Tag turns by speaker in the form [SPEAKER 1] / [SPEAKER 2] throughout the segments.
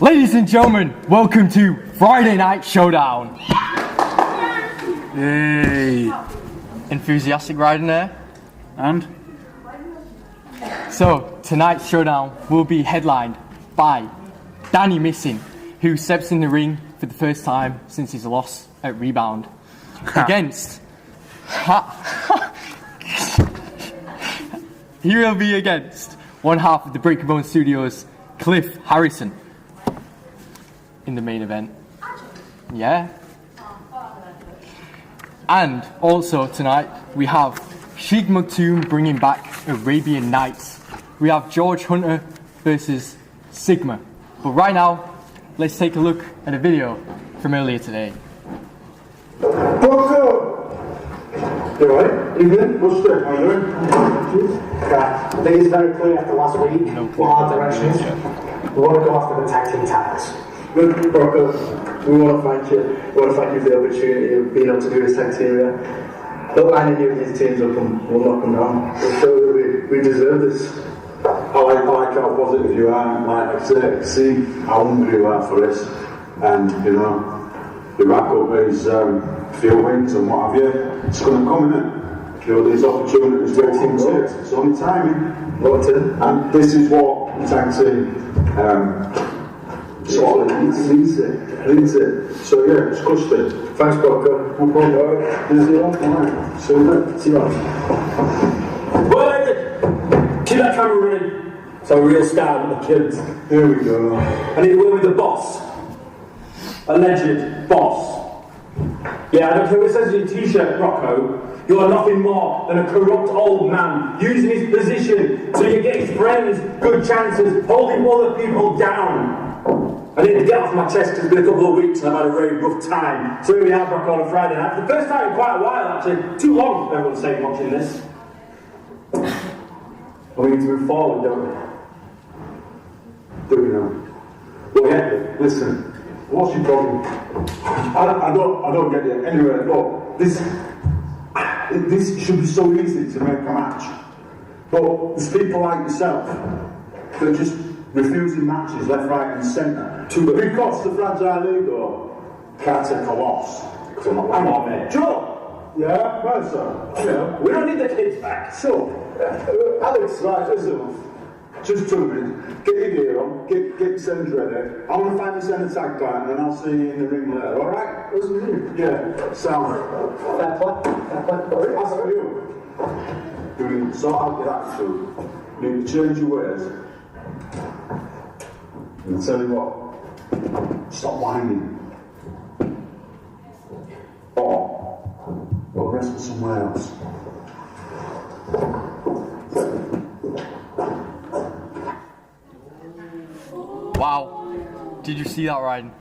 [SPEAKER 1] Ladies and gentlemen, welcome to Friday Night Showdown. Yay! Enthusiastic riding there.
[SPEAKER 2] And?
[SPEAKER 1] So, tonight's showdown will be headlined by Danny Missing, who steps in the ring for the first time since his loss at Rebound. Against... He will be against one half of the Breaking Bone Studios, Cliff Harrison, in the main event. Yeah. And also tonight we have Sheikh Maktoum bringing back Arabian Nights. We have George Hunter versus Sigma. But right now, let's take a look at a video from earlier today.
[SPEAKER 3] You alright? Evening? What's good? How are you doing? I think it's very clear after last week what our direction is. We want to go after the tag team titles. Good, Broco. We want to thank you. We want to thank you for the opportunity of being able to do this tag team here. Don't line any of these teams up and we'll knock them down. We'll show that we deserve this.
[SPEAKER 4] I like how positive you are. Like I say, see how hungry you are for this. And, you know, the wrap-up is few wins and what have you. It's going to come, innit? You know, these opportunities will come to it. It's only timing. And this is what the tag team sort of leads it. So yeah, it's custard.
[SPEAKER 3] Thanks, Broco.
[SPEAKER 4] No problem. Alright. See you later.
[SPEAKER 3] See you later.
[SPEAKER 5] Well, keep that camera running. So a real scout with the kids.
[SPEAKER 4] Here we go.
[SPEAKER 5] I need to work with the boss. Alleged boss. Yeah, I don't care what it says in your t-shirt, Rocco. You are nothing more than a corrupt old man using his position so you get his friends good chances, holding other people down. I need to get off my chest because it's been a couple of weeks and I've had a very rough time. So here we are, Rocco, on a Friday night. For the first time in quite a while, actually. Too long, everyone's saying, watching this. We need to move forward, don't we?
[SPEAKER 4] Do we know? Well, yeah, listen. What's your problem? I don't get it. Anyway, look, this should be so easy to make a match. But there's people like yourself that are just refusing matches left, right and centre. Because the fragile ego can't take a loss.
[SPEAKER 5] Come on, mate.
[SPEAKER 4] Joe! Yeah, well, sir. You know,
[SPEAKER 5] We don't need the kids back.
[SPEAKER 4] so, Alex, right, listen. Just 2 minutes. Get your gear on, get your sends ready. I want to find the centre tag partner and I'll see you in the ring later, alright? Yeah, sound.
[SPEAKER 3] Fair play.
[SPEAKER 4] As for you, you need to sort out your attitude. You need to change your ways. And I'll tell you what, stop whining. Or, go wrestle somewhere else.
[SPEAKER 1] Wow, did you see that, Ryan?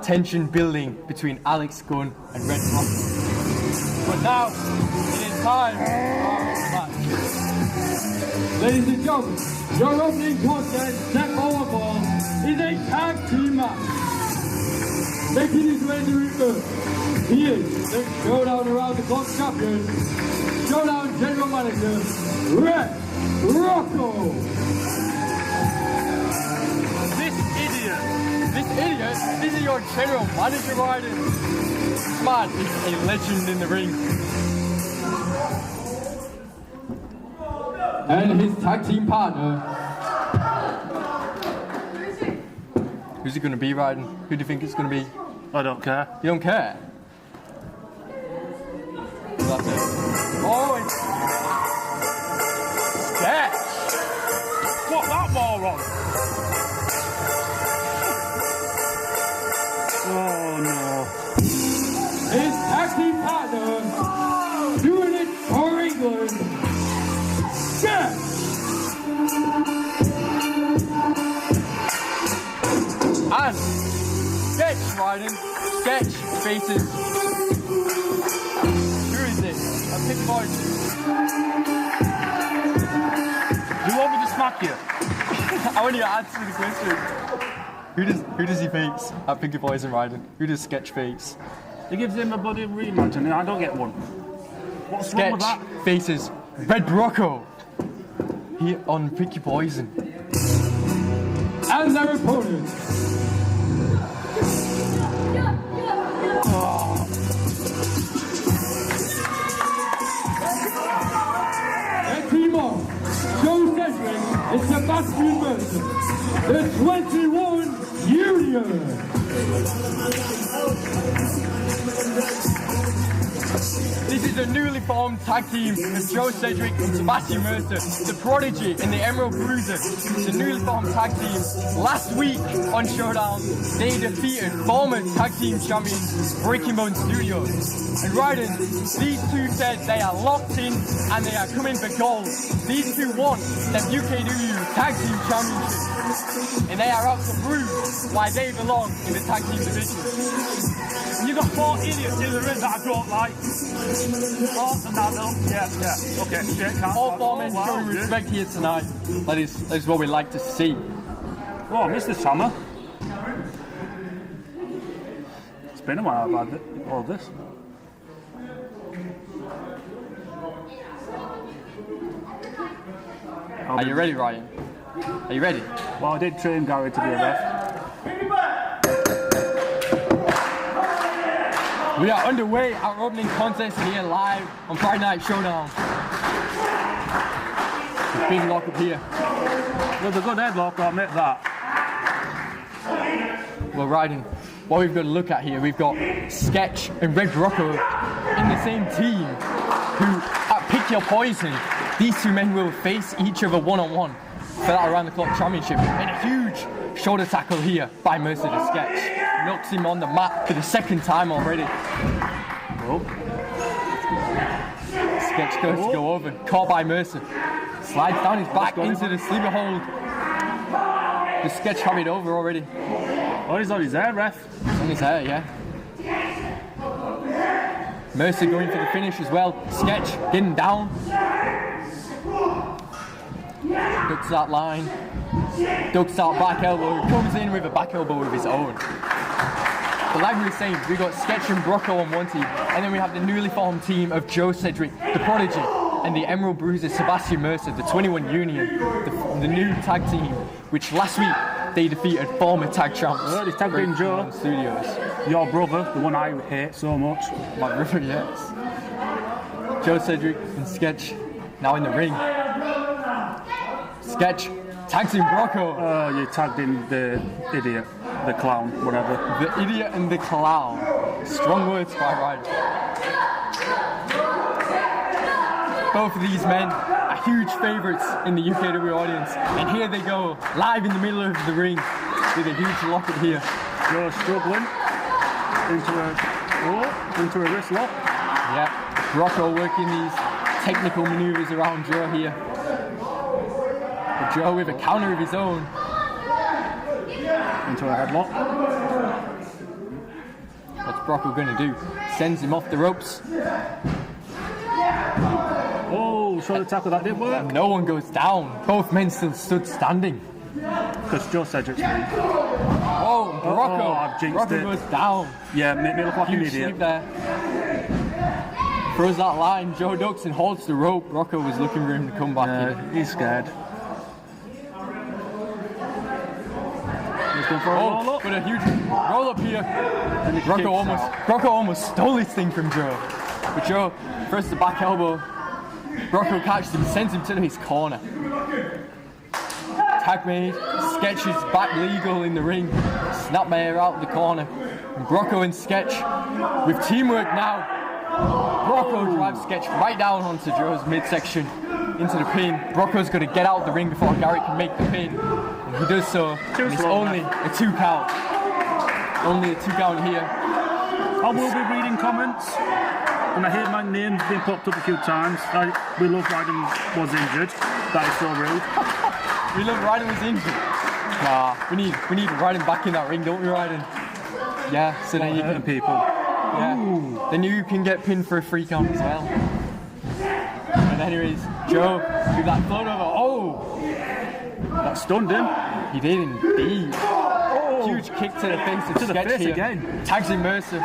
[SPEAKER 1] Tension building between Alex Gunn and Red Rock. But now, it is time for our match. Ladies and gentlemen, your opening contest, Step Overball, is a tag team match. Making his way to the ring, he is the Showdown Around the Clock champion, Showdown General Manager, Red Rocco. This is your general manager, Ryden. This man is a legend in the ring. And his tag team partner. Who's it going to be, Ryden? Who do you think it's going to be?
[SPEAKER 2] I don't care.
[SPEAKER 1] You don't care? That's it. Oh, it's... Sketch!
[SPEAKER 2] What, that moron? Oh no.
[SPEAKER 1] His tag team partner, doing it for England, Sketch! And Sketch riding, Sketch faces. Who is this? A pick voice.
[SPEAKER 2] You want me to smack you?
[SPEAKER 1] I want you to answer the question. Who does he face at Pinky Boys and Riding? Who does Sketch face?
[SPEAKER 2] He gives him a bloody rematch and I don't get one. What's wrong with
[SPEAKER 1] Sketch
[SPEAKER 2] that?
[SPEAKER 1] faces Red Rocco. He on Pinky Poison. And their opponents, and Sebastian Mercer, the 21 Union. This is a newly formed tag team of Joe Cedric and Sebastian Mercer, the Prodigy and the Emerald Bruiser. It's a newly formed tag team. Last week on Showdown, they defeated former tag team champions Breaking Bone Studios. And Ryden, these two said they are locked in and they are coming for gold. These two won the UKW Tag Team Championship, and they are out to prove why they belong in the tag team division.
[SPEAKER 2] You got 4 idiots in the ring that I don't like. Oh, and that, no. Yeah. Okay, shake hands.
[SPEAKER 1] All 4 men showing respect here tonight. That is what we like to see.
[SPEAKER 2] Oh, Mr. Summer. It's been a while I've had all this.
[SPEAKER 1] Are you ready, Ryan? Are you ready?
[SPEAKER 2] Well, I did train Gary to be a ref.
[SPEAKER 1] We are underway, our opening contest here live on Friday Night Showdown. The big lock up here.
[SPEAKER 2] There's a good headlock, I'll admit that.
[SPEAKER 1] Well, Ryden, what we've got to look at here, we've got Sketch and Red Rocco in the same team who, at Pick Your Poison, these two men will face each other one-on-one for that around-the-clock championship. And a huge shoulder tackle here by Mercer to Sketch. Knocks him on the mat for the second time already.
[SPEAKER 2] Oh.
[SPEAKER 1] Sketch goes to go over, caught by Mercer. Slides down his back into the sleeper hold. The Sketch have it over already.
[SPEAKER 2] Oh, he's on his hair, ref.
[SPEAKER 1] On his hair, yeah. Mercer going for the finish as well. Sketch getting down. Ducks that line. Ducks that back elbow. Comes in with a back elbow of his own. But like we were saying, we got Sketch and Brocco on one team, and then we have the newly formed team of Joe Cedric, the Prodigy, and the Emerald Bruiser Sebastian Mercer, the 21 Union, the new tag team, which last week they defeated former tag champs.
[SPEAKER 2] Oh, he's tagged in Joe.
[SPEAKER 1] Studios.
[SPEAKER 2] Your brother, the one I hate so much.
[SPEAKER 1] My brother, yes. Joe Cedric and Sketch now in the ring. Sketch tags in Brocco.
[SPEAKER 2] Oh, you tagged in the idiot, the clown, whatever.
[SPEAKER 1] The idiot and the clown. Strong words by Ryan. Both of these men are huge favourites in the UKW audience. And here they go, live in the middle of the ring with a huge locket here.
[SPEAKER 2] Joe struggling into a wrist lock.
[SPEAKER 1] Yeah, Brocco working these technical manoeuvres around Joe here. But Joe with a counter of his own.
[SPEAKER 2] Into a headlock.
[SPEAKER 1] What's Brocco going to do? Sends him off the ropes.
[SPEAKER 2] Oh, shoulder tackle, that didn't work.
[SPEAKER 1] No one goes down. Both men still stood standing.
[SPEAKER 2] Because Joe Cedric's win.
[SPEAKER 1] Oh, Brocco.
[SPEAKER 2] Oh, I've jinxed
[SPEAKER 1] Brocco
[SPEAKER 2] it.
[SPEAKER 1] goes down.
[SPEAKER 2] Yeah, make me look like an
[SPEAKER 1] Huge
[SPEAKER 2] idiot.
[SPEAKER 1] sleep there. Throws that line. Joe ducks and holds the rope. Brocco was looking for him to come back in.
[SPEAKER 2] He's scared. He's going for a roll up.
[SPEAKER 1] But a huge roll up here.
[SPEAKER 2] And he kicks out.
[SPEAKER 1] Brocco almost stole this thing from Joe. But Joe, first the back elbow. Brocco catches him, sends him to his corner. Tag made. Sketch is back legal in the ring. Snapmare out the corner. And Brocco and Sketch with teamwork now. Brocco drives Sketch right down onto Joe's midsection into the pin. Brocco's got to get out of the ring before Gary can make the pin. And he does so. And it's only a 2 count. Only a 2 count here.
[SPEAKER 2] I will be reading comments. And I hear my name being popped up a few times. We love Ryden was injured. That is so rude.
[SPEAKER 1] We love Ryden was injured. Nah, we need Ryden back in that ring, don't we, Ryden? Yeah, so then you can
[SPEAKER 2] people.
[SPEAKER 1] Yeah. Then you can get pinned for a 3 count as well. And anyways, Joe with that float over. Oh!
[SPEAKER 2] That stunned him.
[SPEAKER 1] He did indeed. Oh. Huge kick to the face of
[SPEAKER 2] To the
[SPEAKER 1] Sketch
[SPEAKER 2] face
[SPEAKER 1] here.
[SPEAKER 2] again.
[SPEAKER 1] Tags in Mercer.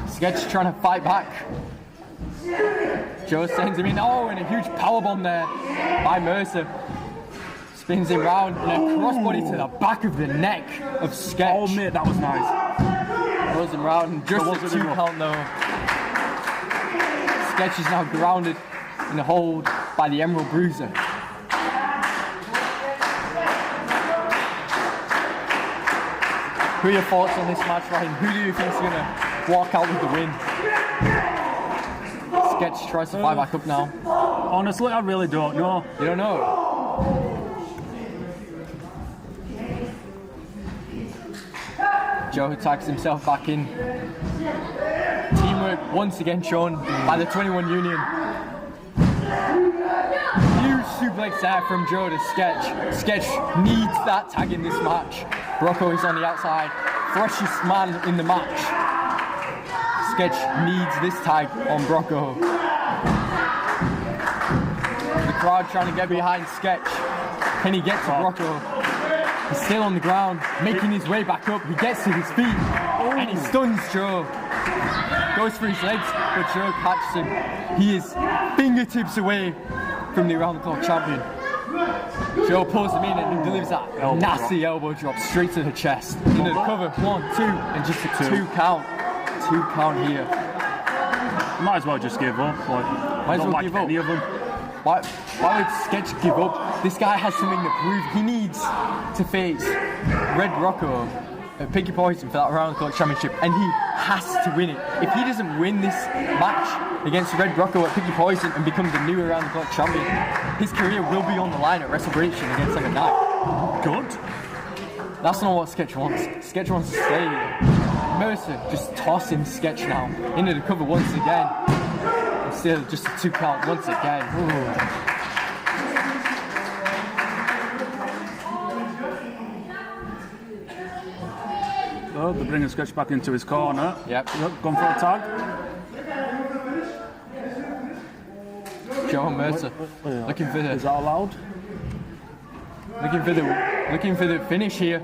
[SPEAKER 1] Sketch trying to fight back. Joe sends him in. Oh, and a huge powerbomb there by Mercer. Spins him round and a crossbody to the back of the neck of Sketch.
[SPEAKER 2] Oh, mate, that was nice.
[SPEAKER 1] Throws him round and just a 2 count though. Sketch is now grounded in a hold by the Emerald Bruiser. Who are your thoughts on this match, Ryan? Who do you think is going to walk out with the win? Sketch tries to fly back up now.
[SPEAKER 2] Honestly, I really don't know.
[SPEAKER 1] You don't know? Joe tags himself back in. Teamwork once again shown by the 21 Union. Huge suplex there from Joe to Sketch. Sketch needs that tag in this match. Rocco is on the outside, freshest man in the match. Sketch needs this tag on Brocco. The crowd trying to get behind Sketch. Can he get to Brocco? He's still on the ground, making his way back up. He gets to his feet, and he stuns Joe. Goes for his legs, but Joe catches him. He is fingertips away from the around the clock champion. Joe pulls him in and delivers that nasty elbow drop straight to the chest. Into the cover, 1, 2, and just a 2 count. 2 count here.
[SPEAKER 2] Might as well just give up. Like,
[SPEAKER 1] Might as well
[SPEAKER 2] like
[SPEAKER 1] give up.
[SPEAKER 2] any of them.
[SPEAKER 1] Why would Sketch give up? This guy has something to prove. He needs to face Red Rocco at Pinky Poison for that round the clock championship, and he has to win it. If he doesn't win this match against Red Rocco at Pinky Poison and becomes the new around the clock champion, his career will be on the line at WrestleBration against like a knight.
[SPEAKER 2] Good.
[SPEAKER 1] That's not what Sketch wants. Sketch wants to stay here. Mercer just tossing Sketch now into the cover once again. And still just a 2 count once again. Ooh.
[SPEAKER 2] Oh, they're bringing Sketch back into his corner.
[SPEAKER 1] Yep.
[SPEAKER 2] Gone for a tag.
[SPEAKER 1] Joe Mercer looking for
[SPEAKER 2] Is
[SPEAKER 1] the
[SPEAKER 2] that allowed?
[SPEAKER 1] looking for the finish here.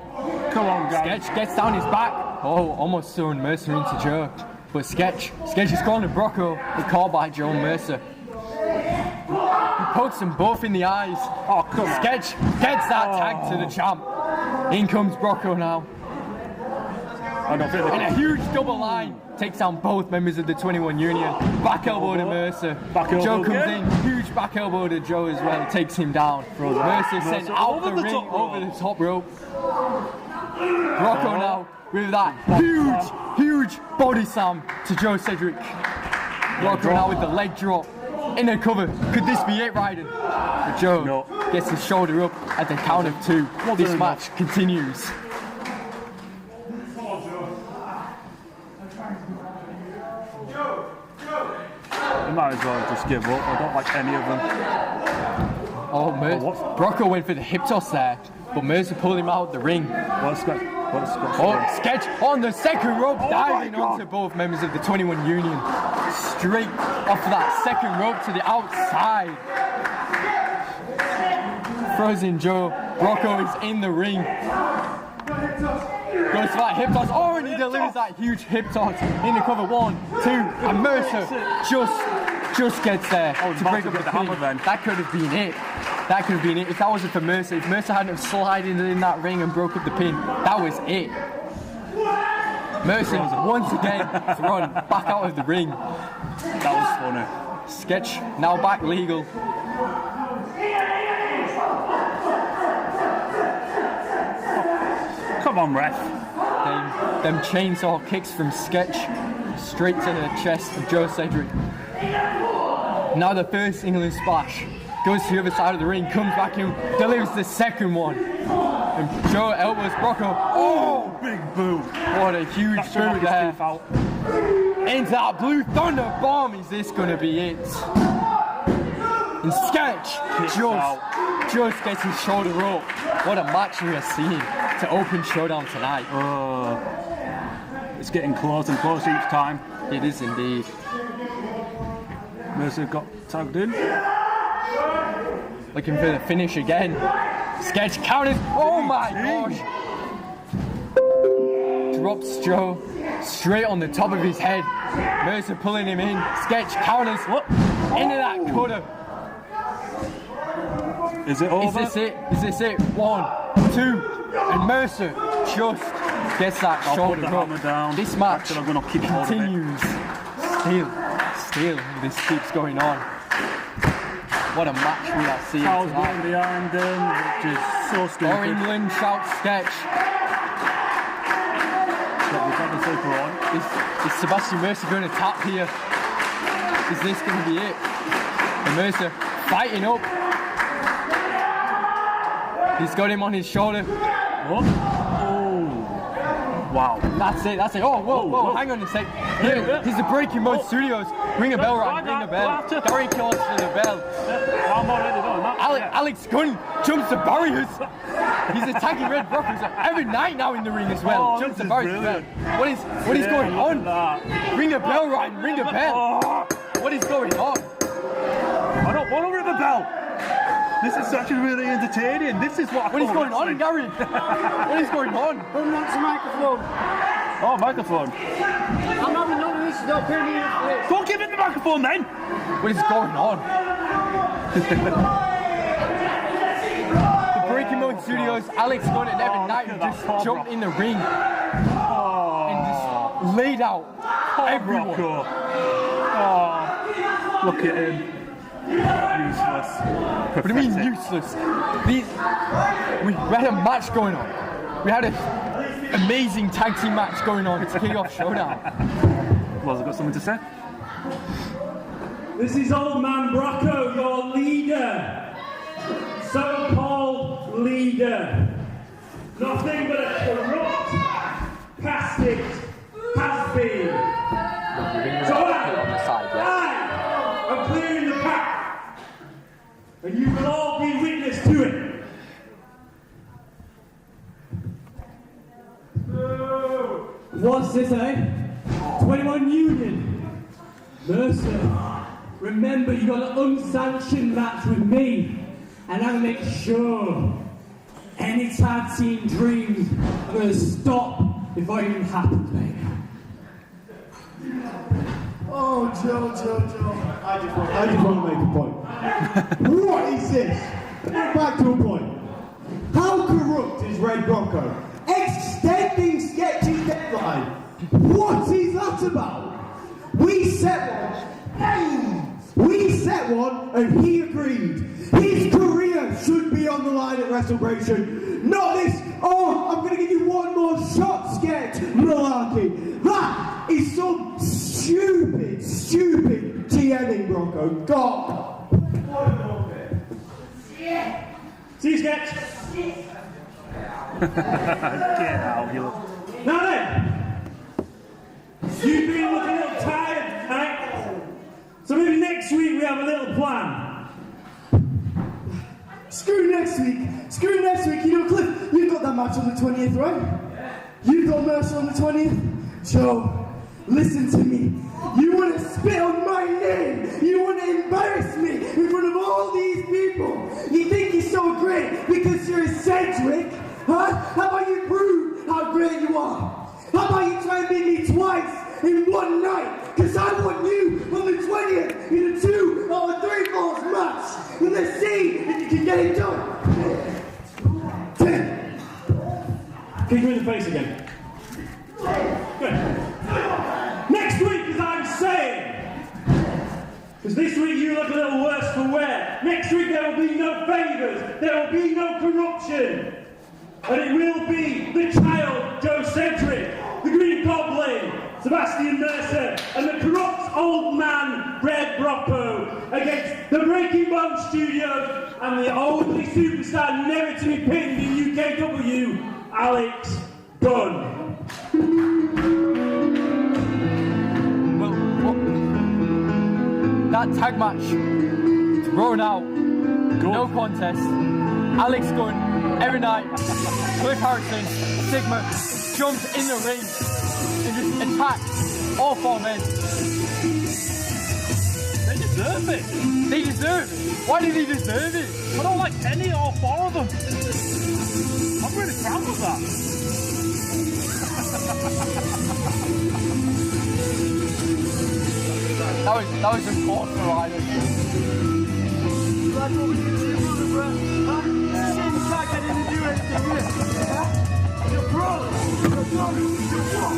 [SPEAKER 2] Come on, guys.
[SPEAKER 1] Sketch gets down his back. Oh, almost throwing Mercer into Joe. But Sketch is calling to Brocco, but called by Joe Mercer. He pokes them both in the eyes.
[SPEAKER 2] Oh, come on.
[SPEAKER 1] Sketch gets that tag to the champ. In comes Brocco now.
[SPEAKER 2] I don't feel
[SPEAKER 1] And a huge double line takes down both members of the 21 Union. Back elbow to Mercer.
[SPEAKER 2] Back elbow
[SPEAKER 1] Joe comes
[SPEAKER 2] again.
[SPEAKER 1] in, huge back elbow to Joe as well, takes him down. Mercer sent
[SPEAKER 2] Mercer
[SPEAKER 1] out
[SPEAKER 2] over
[SPEAKER 1] the
[SPEAKER 2] the
[SPEAKER 1] ring,
[SPEAKER 2] top rope.
[SPEAKER 1] over the top rope. Brocco now with that huge body slam to Joe Cedric. Brocco now with the leg drop in the cover. Could this be it, Ryden? But Joe gets his shoulder up at the count of 2. This match continues.
[SPEAKER 2] You might as well just give up. I don't like any of them.
[SPEAKER 1] Oh, Brocco went for the hip toss there, but Mercer pulled him out the ring.
[SPEAKER 2] What's Sketch?
[SPEAKER 1] Oh, Sketch on the second rope, diving onto both members of the 21 Union. Straight off that second rope to the outside. Throws in Joe. Brocco is in the ring. Goes for that hip toss. Oh, and he delivers that huge hip toss in the cover. 1, 2, and Mercer just gets there to break up the hammer. That could have been it. That could have been it. If that wasn't for Mercer, if Mercer hadn't have slided in that ring and broke up the pin, that was it. Mercer once again thrown back out of the ring.
[SPEAKER 2] That was funny.
[SPEAKER 1] Sketch now back legal.
[SPEAKER 2] Come on, ref.
[SPEAKER 1] Them chainsaw kicks from Sketch straight to the chest of Joe Cedric. Now the first England splash. Goes to the other side of the ring, comes back in, delivers the second one. And Joe elbows Brocco. Oh,
[SPEAKER 2] Big boo.
[SPEAKER 1] what a huge boot there. Into that Blue Thunder bomb. Is this going to be it? And Sketch just gets his shoulder up. What a match we are seeing to open Showdown tonight.
[SPEAKER 2] It's getting close and close each time.
[SPEAKER 1] It is indeed.
[SPEAKER 2] Mercer got tagged in.
[SPEAKER 1] Looking for the finish again. Sketch counted. Oh my gosh. Drops Joe straight on the top of his head. Mercer pulling him in. Sketch counters. Into that cutter.
[SPEAKER 2] Is it over?
[SPEAKER 1] Is this it? 1, 2, and Mercer just gets that shoulder
[SPEAKER 2] put the
[SPEAKER 1] up.
[SPEAKER 2] hammer down.
[SPEAKER 1] This match
[SPEAKER 2] Actually, I'm gonna keep hold of it.
[SPEAKER 1] continues. Still, this keeps going on. What a match we are seeing
[SPEAKER 2] Fouls
[SPEAKER 1] tonight.
[SPEAKER 2] going behind them, which is so
[SPEAKER 1] Or
[SPEAKER 2] stupid.
[SPEAKER 1] England shouts Sketch.
[SPEAKER 2] Super on.
[SPEAKER 1] Is Sebastian Mercer going to tap here? Is this going to be it? And Mercer fighting up. He's got him on his shoulder.
[SPEAKER 2] Oh. Wow.
[SPEAKER 1] That's it. Oh, whoa. Hang on a sec. Here, here's the Breaking Mode Studios. Ring a bell, Ryan. Ring a bell. Barry calls for the bell.
[SPEAKER 2] I'm already done.
[SPEAKER 1] Alex Gunn jumps the barriers. He's attacking Red Brockers every night now in the ring as well. Jumps the barriers as well. What is going on? Ring a bell, Ryan. Ring a bell. What is going on?
[SPEAKER 2] I don't want to ring a bell. This is actually really entertaining. This is what
[SPEAKER 1] is going on, Gary? What is going on?
[SPEAKER 6] Who wants a microphone?
[SPEAKER 2] Oh, microphone.
[SPEAKER 6] I'm having none of this. Don't pay me for this.
[SPEAKER 2] Don't give it the microphone then.
[SPEAKER 1] What is going on? The Breaking Mode Studios, Alex Gunn and Evan Knight just jumped in the ring and just laid out everyone.
[SPEAKER 2] Look at him. Useless.
[SPEAKER 1] What do you mean useless? We had a match going on. We had an amazing tag team match going on. It's Chaos Showdown.
[SPEAKER 2] Was I got something to say?
[SPEAKER 5] This is Old Man Brocco, your leader. So-called leader. Nothing but a corrupt, past it, has been. So I'm clearing the path. And you will all be witness to it.
[SPEAKER 7] What's this, eh? 21 Union. Mercer, remember you got an unsanctioned match with me, and I'll make sure any tag team dreams are going to stop before it even happens, mate.
[SPEAKER 8] Oh, Joe. I just want to make a point. What is this? Back to a point. How corrupt is Red Bronco? Extending Sketch's deadline. What is that about? We set one and he agreed. His career should be on the line at WrestleBration. Not this, I'm going to give you one more shot, Sketch malarkey. That is some stupid TNing, Bronco. God.
[SPEAKER 5] See you, Sketch.
[SPEAKER 2] Get out, you.
[SPEAKER 5] Now then, you've been looking a little tired tonight, so maybe next week we have a little plan.
[SPEAKER 8] Screw next week. You know, Cliff, you've got that match on the 20th, right? You've got Mercer on the 20th. Joe, listen to me. You want to spit on my name. You want to embarrass me in front of all these people. You think you're so great because you're eccentric? Huh? How about you prove how great you are? How about you try and beat me twice in one night? Because I want you on the 20th in a 2 or 3 falls match. And let's see if you can get it done. 10.
[SPEAKER 5] Kick you in the face again. Good. Next week, as I'm saying, because this week you look a little worse for wear. Next week there will be no favours, there will be no corruption. And it will be the child, Joe Cedric, the Green Goblin, Sebastian Mercer, and the corrupt old man, Red Brocco, against the Breaking Bone Studios and the only superstar never to be pinned in UKW, Alex Gunn.
[SPEAKER 1] That tag match thrown out. No contest. Alex Gunn, every night. Cliff Harrison, Sigma, jumps in the ring and just attacks all 4 men.
[SPEAKER 2] They deserve it.
[SPEAKER 1] They deserve it. Why do they deserve it?
[SPEAKER 2] I don't like any or 4 of them. I'm really proud of that.
[SPEAKER 1] That was just awesome, right?
[SPEAKER 6] That's what we can do, bro. Huh? Shame you can't get in and do anything, innit? Yeah? You're pro. You're pro. You're what?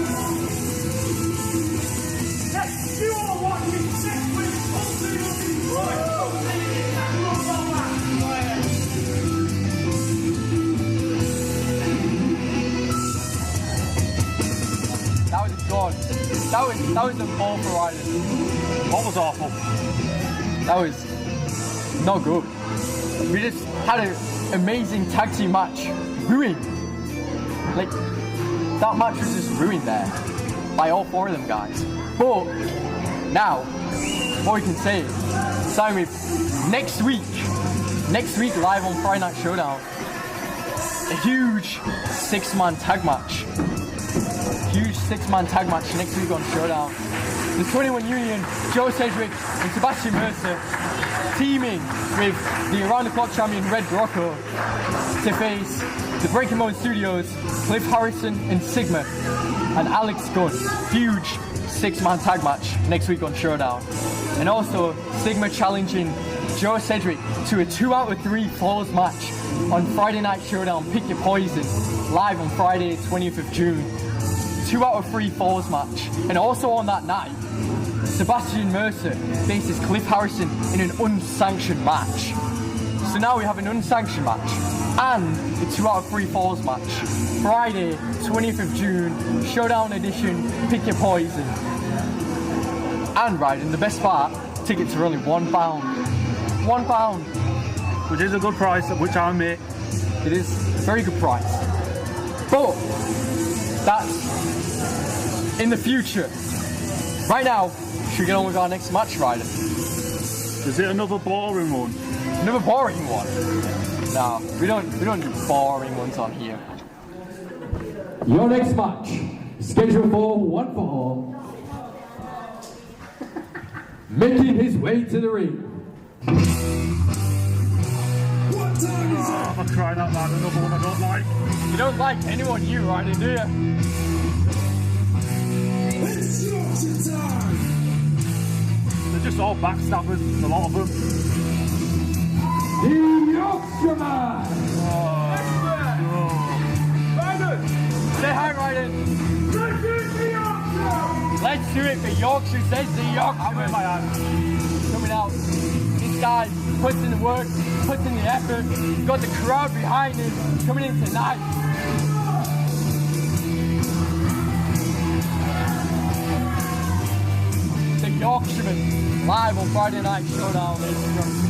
[SPEAKER 5] Yes, you all watching next week.
[SPEAKER 1] That was a that was a ball for Ryden.
[SPEAKER 2] What was awful?
[SPEAKER 1] That was not good. We just had an amazing tag team match. Ruined. Like, that match was just ruined there. By all four of them guys. But, now, what we can say is, starting with next week live on Friday Night Showdown, a huge six-man tag match. Huge six-man tag match next week on Showdown. The 21 Union, Joe Sedgwick and Sebastian Mercer teaming with the around-the-clock champion Red Rocco to face the Breaking Bone Studios, Cliff Harrison and Sigma, and Alex Gunn. Huge six-man tag match next week on Showdown. And also Sigma challenging Joe Sedgwick to a 2 out of 3 falls match on Friday Night Showdown Pick Your Poison, live on Friday 20th of June. 2 out of 3 falls match. And also on that night, Sebastian Mercer faces Cliff Harrison in an unsanctioned match. So now we have an unsanctioned match and a 2 out of 3 falls match. Friday 20th of June, Showdown edition, Pick Your Poison. And Ryden, the best part, tickets are only £1. £1.
[SPEAKER 2] Which is a good price, which I make.
[SPEAKER 1] It is a very good price. But that's in the future. Right now, should we get on with our next match, Ryden?
[SPEAKER 2] Is it another boring one?
[SPEAKER 1] Another boring one? No, we don't do boring ones on here. Your next match, scheduled for one fall. Making his way to the ring.
[SPEAKER 2] Oh, I'm crying out loud, another one I don't like.
[SPEAKER 1] You don't like anyone new, Ryden, do you?
[SPEAKER 6] It's your time.
[SPEAKER 2] They're just all backstabbers, a lot of them.
[SPEAKER 1] The Yorkshireman! Say hi, Ryden. Let's do it for Yorkshire, says the Yorkshireman.
[SPEAKER 2] My hand.
[SPEAKER 1] Coming out. This guy puts in the work, puts in the effort. He's got the crowd behind him coming in tonight. The Yorkshireman, live on Friday Night Showdown.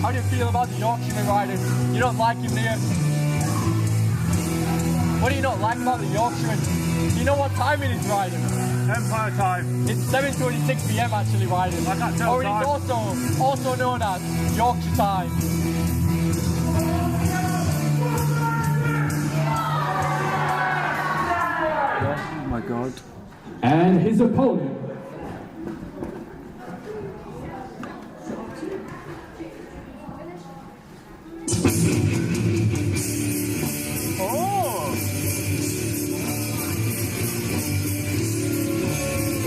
[SPEAKER 1] How do you feel about the Yorkshireman, Ryden? You don't like him, do you? What do you not like about the Yorkshireman? You know what time it is, Ryden?
[SPEAKER 2] Empire time.
[SPEAKER 1] It's 7:26 PM actually, Ryden.
[SPEAKER 2] I can't tell
[SPEAKER 1] Or
[SPEAKER 2] time.
[SPEAKER 1] it's also known as Yorkshire time.
[SPEAKER 2] Oh my god.
[SPEAKER 1] And his opponent.
[SPEAKER 2] Oh!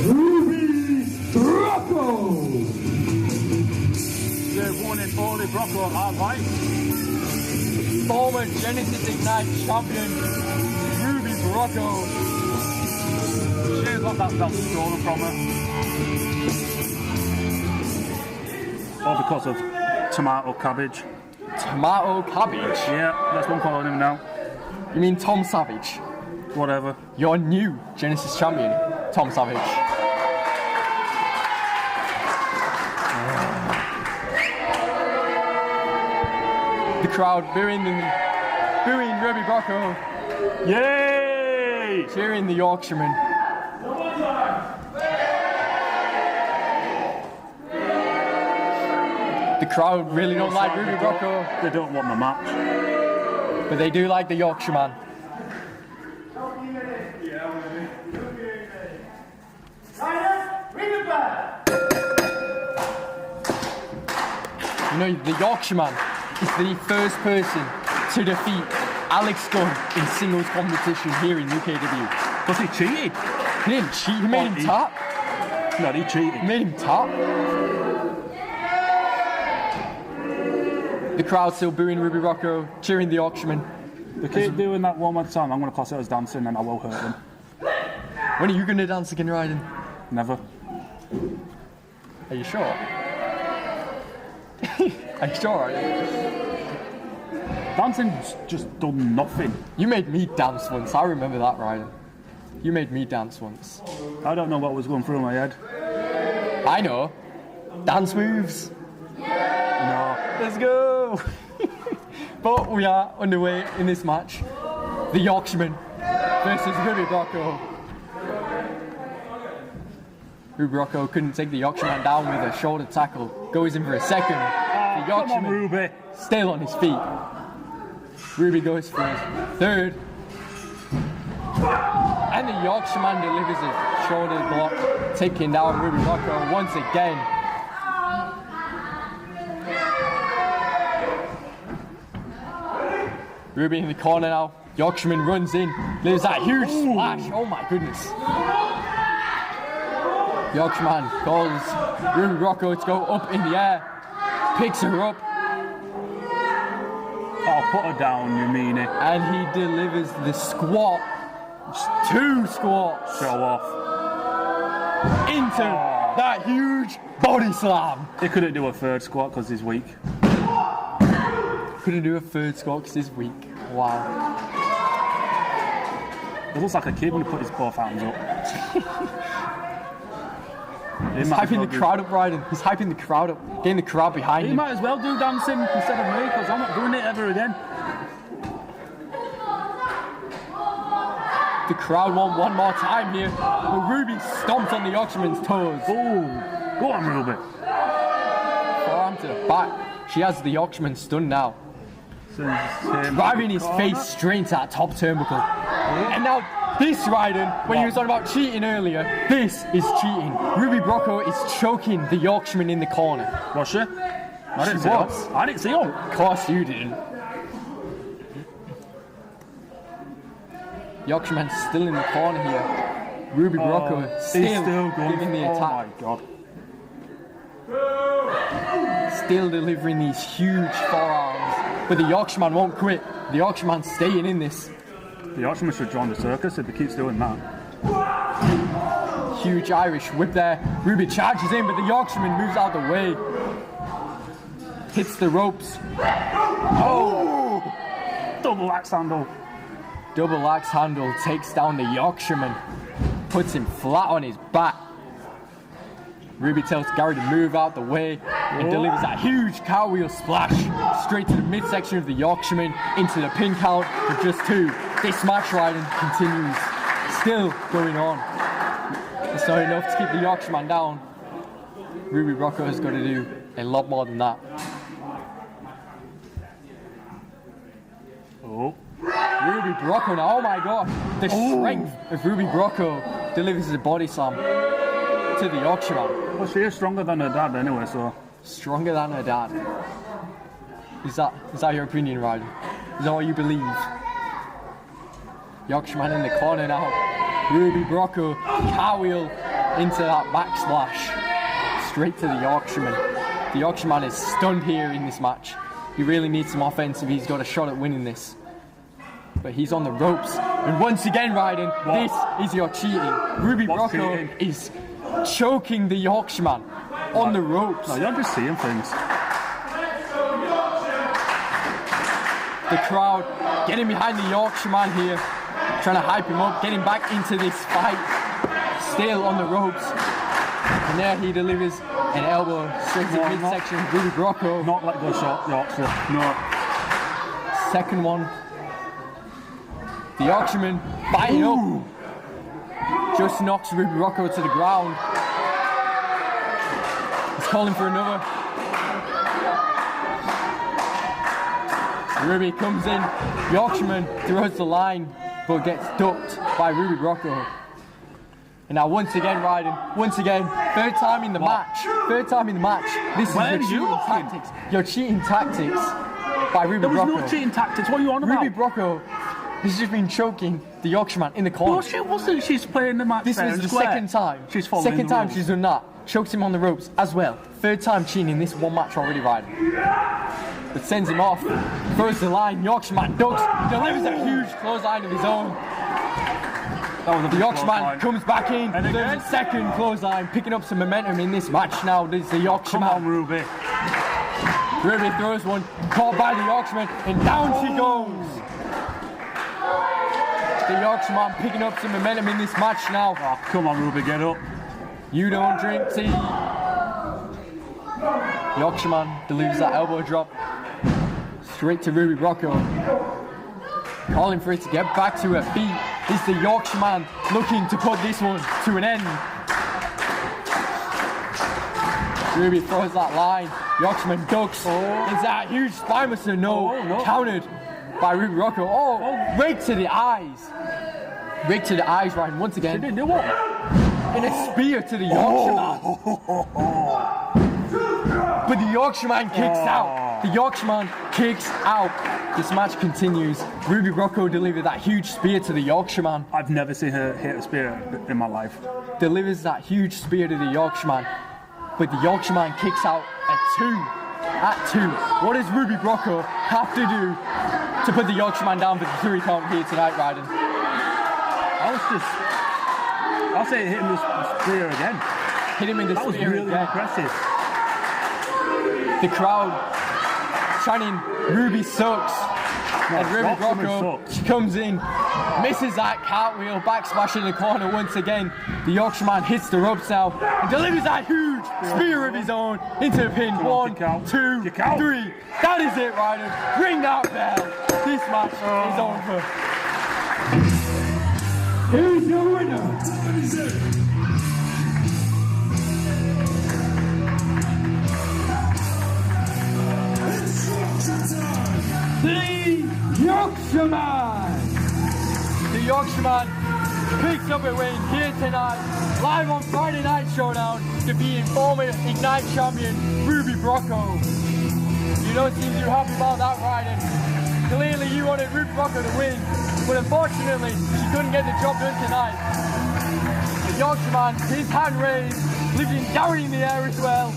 [SPEAKER 1] Ruby Rocco!
[SPEAKER 2] The one and only Rocco I like.
[SPEAKER 1] Former Genesis Ignite champion, Ruby Rocco.
[SPEAKER 2] She's got that belt stolen from her. All because of tomato cabbage.
[SPEAKER 1] Tomato Cabbage?
[SPEAKER 2] Yeah, that's what I'm calling him now.
[SPEAKER 1] You mean Tom Savage?
[SPEAKER 2] Whatever.
[SPEAKER 1] Your new Genesis champion, Tom Savage. The crowd booing Ruby Rocco,
[SPEAKER 2] Yay!
[SPEAKER 1] cheering the Yorkshireman. The crowd really don't like Ruby Rocco,
[SPEAKER 2] They don't want the match.
[SPEAKER 1] but they do like the Yorkshireman. You know, the Yorkshireman is the first person to defeat Alex Gunn in singles competition here in UKW.
[SPEAKER 2] Because he cheated.
[SPEAKER 1] He didn't cheat, he made him tap.
[SPEAKER 2] No, he cheated.
[SPEAKER 1] He made him tap. The crowd still booing Ruby Rocco, cheering the Yorkshireman.
[SPEAKER 2] They keep doing that one more time, I'm going to class it as dancing and I will hurt them.
[SPEAKER 1] When are you going to dance again, Ryden?
[SPEAKER 2] Never.
[SPEAKER 1] Are you sure? Are you sure, Ryden?
[SPEAKER 2] Dancing's just done nothing.
[SPEAKER 1] You made me dance once, I remember that, Ryden. You made me dance once.
[SPEAKER 2] I don't know what was going through my head.
[SPEAKER 1] I know. Dance moves.
[SPEAKER 2] No.
[SPEAKER 1] Let's go. But we are underway in this match. The Yorkshireman versus Ruby Brocco. Ruby Brocco couldn't take the Yorkshireman down with a shoulder tackle. Goes in for a second. The
[SPEAKER 2] Come on,
[SPEAKER 1] Yorkshireman
[SPEAKER 2] Ruby.
[SPEAKER 1] still on his feet. Ruby goes for his third. And the Yorkshireman delivers a shoulder block, taking down Ruby Brocco once again. Ruby in the corner now. Yorkshireman runs in. There's that huge splash. Oh my goodness. Yorkshireman calls Ruby Brocco to go up in the air. Picks her up.
[SPEAKER 2] Oh, put her down, you mean it.
[SPEAKER 1] And he delivers the squat. 2 squats.
[SPEAKER 2] Show off.
[SPEAKER 1] Into that huge body slam.
[SPEAKER 2] He couldn't do a third squat because he's weak.
[SPEAKER 1] Couldn't do a third squat because he's weak. Wow.
[SPEAKER 2] It looks like a kid when he put his both hands up.
[SPEAKER 1] He's hyping the crowd up, Ryden. He's hyping the crowd up. Getting the crowd behind
[SPEAKER 2] He
[SPEAKER 1] him.
[SPEAKER 2] might as well do dancing instead of me because I'm not doing it ever again.
[SPEAKER 1] The crowd want one more time here. But Ruby stomps on the Yorkshireman's toes.
[SPEAKER 2] Oh, go on, Ruby.
[SPEAKER 1] Forearm to the back. She has the Yorkshireman stunned now. Driving his face straight into that top turnbuckle. And now this, Ryden, when you was on about cheating earlier, this is cheating. Ruby Brocco is choking the Yorkshireman in the corner.
[SPEAKER 2] Was she? I didn't see
[SPEAKER 1] was.
[SPEAKER 2] her. I didn't see her.
[SPEAKER 1] Of course you didn't. Yorkshireman's still in the corner here. Ruby Brocco
[SPEAKER 2] He's still going
[SPEAKER 1] giving the
[SPEAKER 2] Oh
[SPEAKER 1] attack.
[SPEAKER 2] my god.
[SPEAKER 1] Still delivering these huge forearms. But the Yorkshireman won't quit. The Yorkshireman's staying in this.
[SPEAKER 2] The Yorkshireman should join the circus if he keeps doing that.
[SPEAKER 1] Huge Irish whip there. Ruby charges in, but the Yorkshireman moves out the way. Hits the ropes. Oh!
[SPEAKER 2] Double axe handle.
[SPEAKER 1] Double axe handle takes down the Yorkshireman. Puts him flat on his back. Ruby tells Gary to move out the way and delivers a huge cartwheel splash straight to the midsection of the Yorkshireman into the pin count for just 2. This match, Ryden, continues. Still going on. It's not enough to keep the Yorkshireman down. Ruby Brocco has got to do a lot more than that.
[SPEAKER 2] Oh.
[SPEAKER 1] Ruby Brocco now, oh my god. The strength of Ruby Brocco delivers a body slam to the Yorkshireman.
[SPEAKER 2] Well, she is stronger than her dad anyway, so.
[SPEAKER 1] Stronger than her dad. Is that your opinion, Ryden? Is that what you believe? Yorkshireman in the corner now. Ruby Brocco cartwheel into that backsplash. Straight to the Yorkshireman. The Yorkshireman is stunned here in this match. He really needs some offense if he's got a shot at winning this. But he's on the ropes. And once again, Ryden, this is your cheating. Ruby
[SPEAKER 2] What's
[SPEAKER 1] Brocco
[SPEAKER 2] cheating?
[SPEAKER 1] is choking the Yorkshireman on the ropes.
[SPEAKER 2] No, you're just seeing things.
[SPEAKER 1] The crowd getting behind the Yorkshireman here, trying to hype him up, getting back into this fight. Still on the ropes. And there he delivers an elbow straight to the midsection of Ruby Brocco.
[SPEAKER 2] Not let go shot, Yorkshire. No.
[SPEAKER 1] Second one. The Yorkshireman biting up. Just knocks Ruby Brocco to the ground. He's calling for another. Ruby comes in. Yorkshireman throws the line, but gets ducked by Ruby Brocco. And now once again, Ryden, once again, third time in the match. Third time in the match. This is
[SPEAKER 2] Where
[SPEAKER 1] your
[SPEAKER 2] are you
[SPEAKER 1] cheating
[SPEAKER 2] looking?
[SPEAKER 1] tactics. Your cheating tactics by Ruby
[SPEAKER 2] There was
[SPEAKER 1] Brocco.
[SPEAKER 2] no cheating tactics. What are you on about?
[SPEAKER 1] Ruby Brocco has just been choking the Yorkshireman in the corner.
[SPEAKER 2] No, she wasn't. She's playing the match.
[SPEAKER 1] This
[SPEAKER 2] fair
[SPEAKER 1] was
[SPEAKER 2] and
[SPEAKER 1] the
[SPEAKER 2] square.
[SPEAKER 1] second time.
[SPEAKER 2] She's following
[SPEAKER 1] Second
[SPEAKER 2] the
[SPEAKER 1] time
[SPEAKER 2] rules.
[SPEAKER 1] she's done that. Chokes him on the ropes as well. Third time cheating in this one match already, Ryden. But sends him off. Throws the line. Yorkshireman ducks. Delivers a huge clothesline of his own. The Yorkshireman comes back in.
[SPEAKER 2] And
[SPEAKER 1] Delivers
[SPEAKER 2] again.
[SPEAKER 1] a second clothesline. Picking up some momentum in this match now. This is the Yorkshireman.
[SPEAKER 2] Come on, Ruby.
[SPEAKER 1] Ruby throws one. Caught by the Yorkshireman. And down she goes. The Yorkshireman picking up some momentum in this match now.
[SPEAKER 2] Oh, come on, Ruby, get up.
[SPEAKER 1] You don't drink tea. Yorkshireman delivers that elbow drop straight to Ruby Rocco. Calling for it to get back to her feet. Is the Yorkshireman looking to put this one to an end? Ruby throws that line. Yorkshireman ducks. Is that huge spinebuster? No. Countered by Ruby Rocco. Right to the eyes. Right to the eyes, Ryan, once again.
[SPEAKER 2] She didn't do what?
[SPEAKER 1] In a spear to the Yorkshireman. But the Yorkshireman kicks out. The Yorkshireman kicks out. This match continues. Ruby Rocco delivered that huge spear to the Yorkshireman.
[SPEAKER 2] I've never seen her hit a spear in my life.
[SPEAKER 1] Delivers that huge spear to the Yorkshireman. But the Yorkshireman kicks out at 2. At 2. What does Ruby Rocco have to do to put the Yorkshireman down for the 3 count here tonight, Ryden?
[SPEAKER 2] I'll say hit him with the spear again.
[SPEAKER 1] Hit him in the spear
[SPEAKER 2] again. That was really impressive.
[SPEAKER 1] The crowd chanting, Ruby sucks. And Ruby Rocco comes in, misses that cartwheel, back smash in the corner once again. The Yorkshireman hits the ropes now and delivers that huge spear of his own into the pin. 1, 2, 3. That is it, Ryder. Ring that bell. This match is over. Here's your winner. The Yorkshireman! The Yorkshireman picks up a win here tonight, live on Friday Night Showdown, defeating former Ignite champion Ruby Rocco. You don't seem too happy about that, Ryden. Clearly you wanted Ruby Rocco to win, but unfortunately she couldn't get the job done tonight. The Yorkshireman, his hand raised, lifting Gary in the air as well.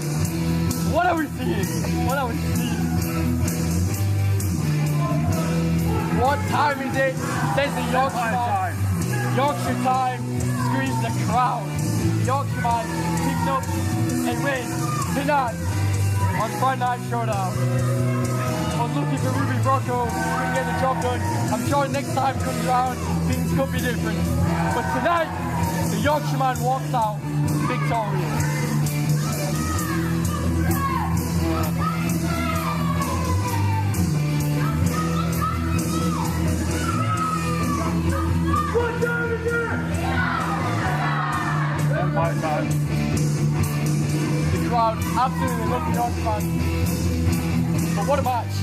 [SPEAKER 1] What are we seeing? What are we seeing? What time is it? Says the Yorkshireman. Yorkshire time, screams the crowd. The Yorkshireman picks up a win tonight on Friday Night Showdown. Unlucky for Ruby Rocco, couldn't get the job done. I'm sure next time comes around, things could be different. But tonight, the Yorkshireman walks out victorious.
[SPEAKER 6] What time is it?
[SPEAKER 1] The crowd absolutely love the Yorkshireman. But what a match.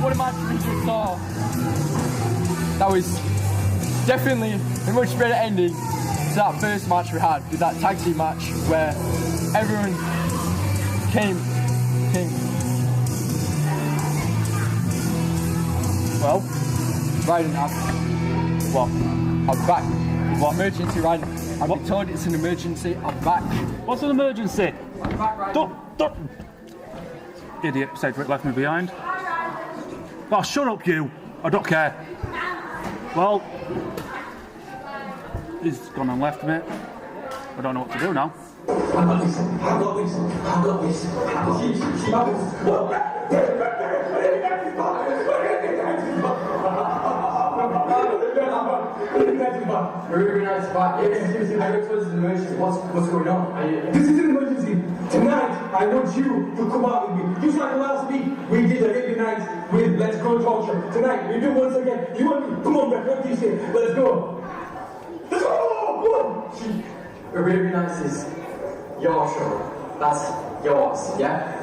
[SPEAKER 1] What a match we just saw. That was definitely a much better ending to that first match we had, with that tag team match where everyone came. Well, Ryden, I'm back. What emergency, Ryden? I've been told it's an emergency. I'm back.
[SPEAKER 2] What's an emergency?
[SPEAKER 1] I'm back, Ryden.
[SPEAKER 2] Don't. Idiot, Cedric left me behind. Oh, shut up, you. I don't care. Well, he's gone and left me. I don't know what to do now.
[SPEAKER 5] I've got this.
[SPEAKER 1] Ruby Knight's back. I got told it's an emergency. What's going on?
[SPEAKER 5] This is an emergency. Tonight, I want you to come out with me. Just like last week, we did a Ruby Night with Let's Go Torture. Tonight, we do once again. You want me? Come on, Beck. What do you say? Let's go. Let's go. Come on.
[SPEAKER 1] Ruby Nights is your show. That's yours, yeah?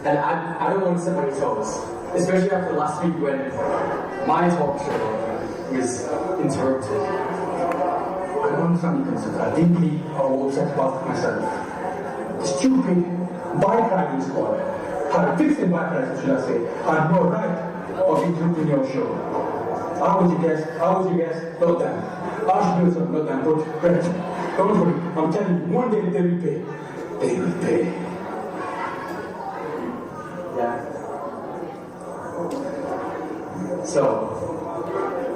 [SPEAKER 1] And I don't want to step on your toes. Especially after last week when my talk show was interrupted.
[SPEAKER 5] I don't understand you concept. I deeply upset about myself. Stupid bike riding squad, fixing bike riders, should I say, had no right of interrupting your show. I was your guest, not them. I should do something, not them, but Brett, don't worry, I'm telling you, one day they will pay. They will pay.
[SPEAKER 1] Yeah. So,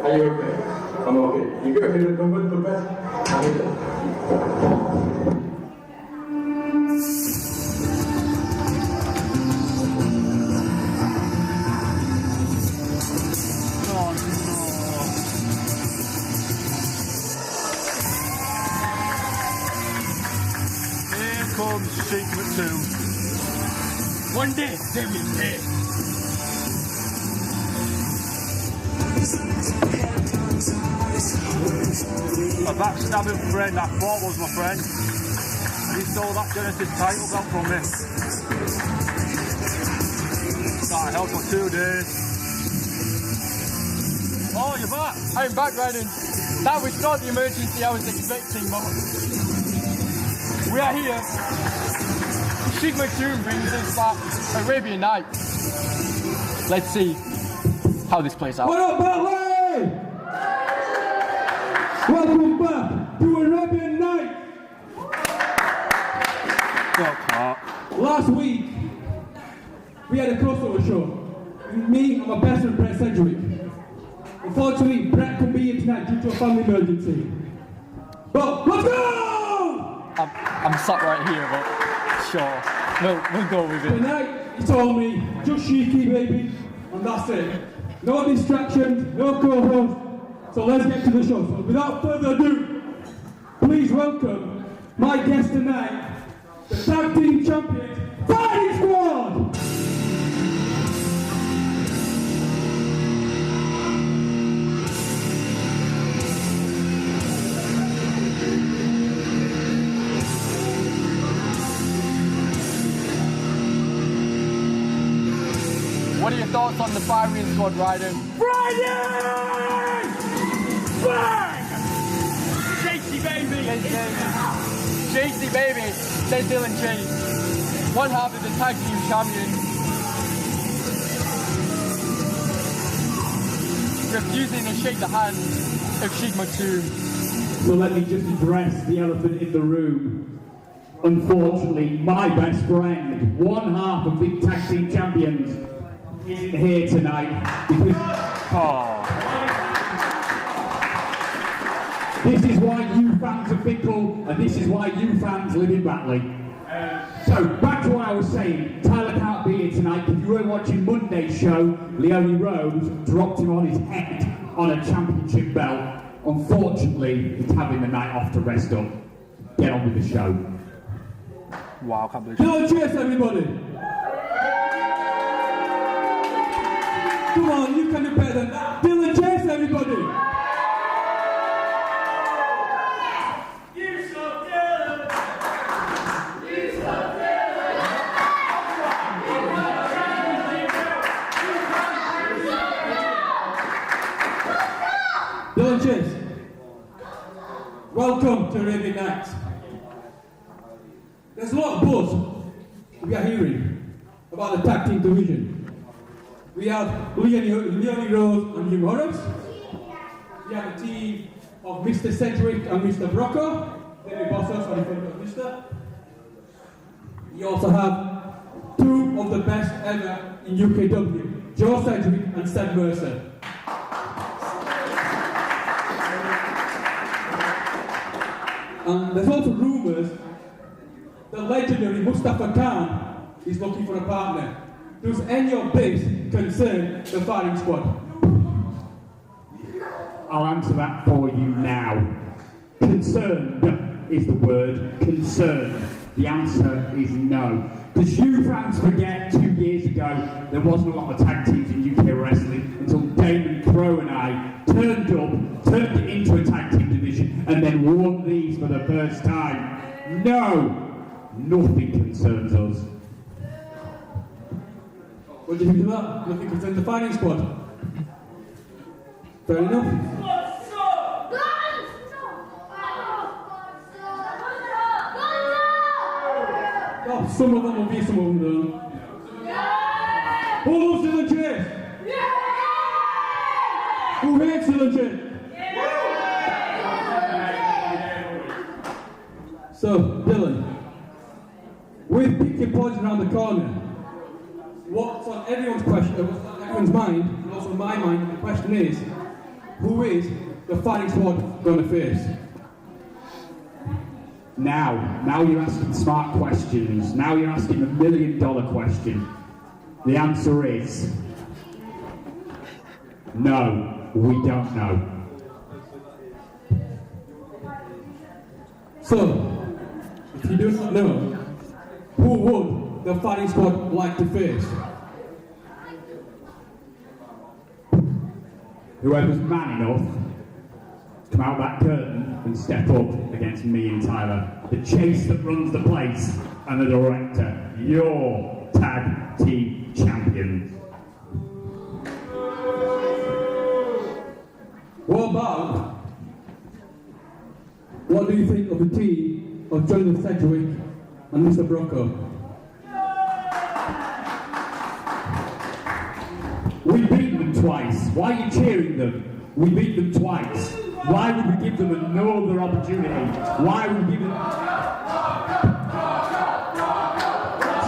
[SPEAKER 1] are you okay?
[SPEAKER 5] I'm okay. You go ahead and go with the best.
[SPEAKER 1] I'm okay.
[SPEAKER 2] comes Sheik Maktoum.
[SPEAKER 1] One day they will pay.
[SPEAKER 2] A backstabbing friend I thought was my friend. And he stole that Genesis title belt from me. That held for 2 days.
[SPEAKER 1] Oh, you're back. I'm back, Ryden. That was not the emergency I was expecting, but we are here. Sheik Maktoum brings us back Arabian Nights. Let's see how this plays out.
[SPEAKER 7] What up, Batley? Welcome back to Arabian Night. Last week, we had a crossover show. Me and my best friend Brett Sedgwick. Unfortunately, Brett couldn't be here tonight due to a family emergency. But let's go!
[SPEAKER 1] I'm sat right here, but sure, we'll go with it.
[SPEAKER 7] Tonight, he told me, just Sheiky, baby, and that's it. No distractions, no co-host. So let's get to the show. So without further ado, please welcome my guest tonight, the Tag Team Champions, Fighting Squad!
[SPEAKER 1] What are your thoughts on the Firing Squad, Ryden?
[SPEAKER 6] Friday! Bang! JC baby!
[SPEAKER 1] JC baby, says Dylan Chase. One half of the Tag Team Champions. Refusing to shake the hand of Sheik Maktoum.
[SPEAKER 7] So let me just address the elephant in the room. Unfortunately, my best friend, one half of the Tag Team Champions, isn't here tonight because this is why you fans are fickle and this is why you fans live in Batley. So back to what I was saying, Tyler can't be here tonight. If you were watching Monday's show, Leone Rose dropped him on his head on a championship belt. Unfortunately, he's having the night off to rest up. Get on with the show.
[SPEAKER 2] Wow, I can't believe
[SPEAKER 7] Dylan Chase, everybody! Come on, you can do better than that. Dylan Chase, everybody!
[SPEAKER 6] You so Dylan! You so Dylan!
[SPEAKER 7] Dylan Chase, welcome to Arabian Nights. There's a lot of buzz we are hearing about the tag team division. We have Leone Rose and Hugh Horrocks. We have a team of Mr. Sedgwick and Mr. Brocco. David Bosso, sorry for the Mr. You also have two of the best ever in UKW, Joe Sedgwick and Seth Mercer. And there's also rumours the legendary Mustafa Khan is looking for a partner. Does any of this concern the Firing Squad? I'll answer that for you now. Concerned is the word. Concerned. The answer is no. Because you fans forget 2 years ago there wasn't a lot of tag teams in UK wrestling until Damon Crowe and I turned it into a tag team division and then won these for the first time. No! Nothing concerns us. What do you think of that? Nothing concerns the Firing Squad. Fair enough. Oh, some of them will be, some of them don't. Who loves Dylan Chase? Who hates Dylan Chase? So, Dylan, with picking points around the corner, what's on everyone's mind, and also my mind, the question is, who is the Firing Squad going to face? Now you're asking smart questions. Now you're asking $1 million question. The answer is no, we don't know. So, if you do not know, who would the fighting squad like to face?
[SPEAKER 9] Whoever's man enough to come out that curtain and step up against me and Tyler. The chase that runs the place and the director. Your tag team champions.
[SPEAKER 7] What do you think of the team of Jonathan Sedgwick and Mr. Brocco?
[SPEAKER 9] We beat them twice. Why are you cheering them? We beat them twice. Why would we give them another opportunity? Why would we give them...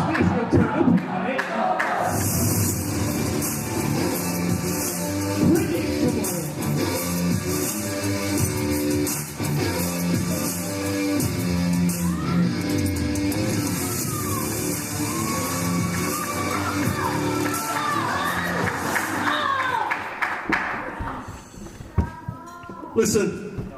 [SPEAKER 9] Space will turn up in a minute.
[SPEAKER 10] Listen,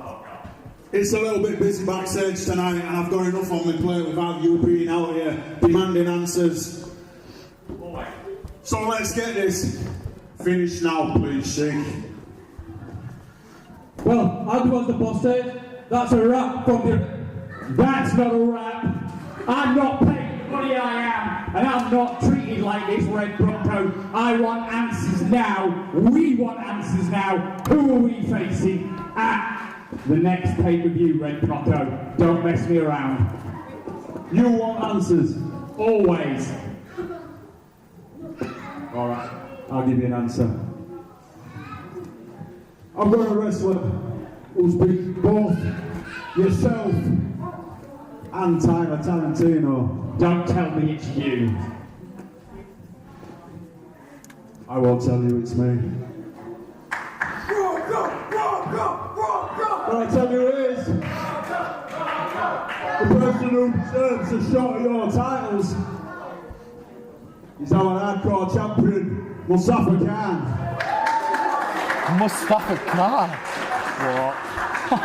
[SPEAKER 10] it's a little bit busy backstage tonight, and I've got enough on my plate without you being out here demanding answers. So let's get this finished now, please, Sheik.
[SPEAKER 7] Well, I'll do as the boss said. That's a wrap from the...
[SPEAKER 9] That's not a wrap. I'm not paid the money I am, and I'm not treated like this, Red Bronco. I want answers now. We want answers now. Who are we facing at the next pay-per-view, Red Bronco? Don't mess me around. You want answers. Always.
[SPEAKER 10] Alright, I'll give you an answer. I've got a wrestler who's beat both yourself and Tyler Tarantino.
[SPEAKER 9] Don't tell me it's you.
[SPEAKER 10] I won't tell you it's me. But I tell you who it is. The person who deserves a shot at your titles is our hardcore champion, Mustafa Khan.
[SPEAKER 1] Mustafa Khan? What?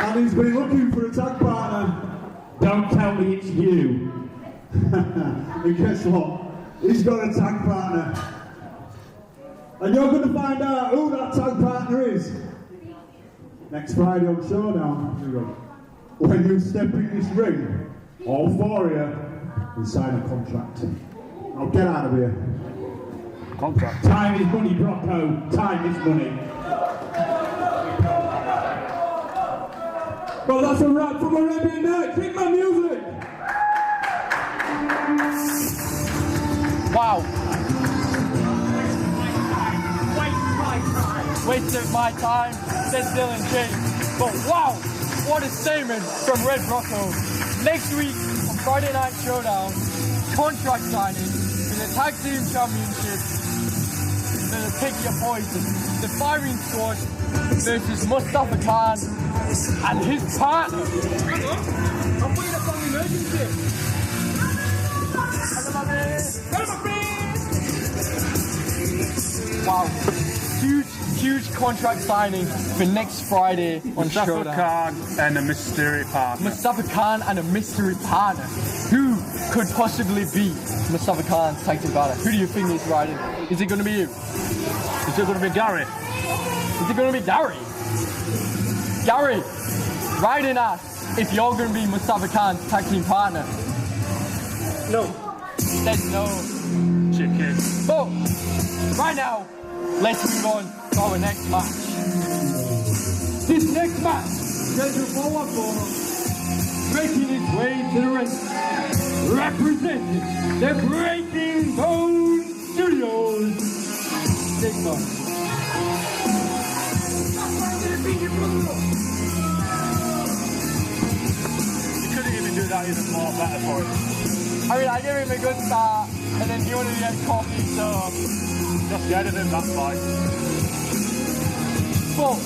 [SPEAKER 10] And he's been looking for a tag partner.
[SPEAKER 9] Don't tell me it's you.
[SPEAKER 10] And guess what? He's got a tag partner. And you're going to find out who that tag partner is next Friday on Showdown. When you step in this ring, all four of you will sign a contract. Now get out of here.
[SPEAKER 9] Contract. Time is money, Brocco. Time is money.
[SPEAKER 7] Well, that's a wrap from Arabian Night. Kick my music.
[SPEAKER 1] Wow. Wasted my time, said Dylan James. But wow, what a statement from Red Brocco. Next week on Friday Night Showdown, contract signing for the Tag Team Championship. The Pick Your Poison, the Firing Squad versus Mustafa Khan and his partner. I'm waiting for an emergency. Wow, huge contract signing for next Friday on Showdown.
[SPEAKER 2] Mustafa Khan and a mystery partner.
[SPEAKER 1] Mustafa Khan and a mystery partner. Who could possibly be Mustafa Khan's tag team partner? Who do you think is riding? Is it going to be you?
[SPEAKER 2] Is it going to be Gary?
[SPEAKER 1] Is it going to be Gary? Gary, riding us if you're going to be Mustafa Khan's tag team partner.
[SPEAKER 2] No.
[SPEAKER 1] Said no.
[SPEAKER 2] Chicken.
[SPEAKER 1] But right now, let's move on to our next match. This next match, scheduled for one corner, making his way to the ring, representing the Breaking Bone Studios, Sigma.
[SPEAKER 2] You couldn't even do that even more better for him.
[SPEAKER 1] I mean, I gave him a good start, and then he wanted to get coffee, so
[SPEAKER 2] just get it in, that's fine.
[SPEAKER 1] But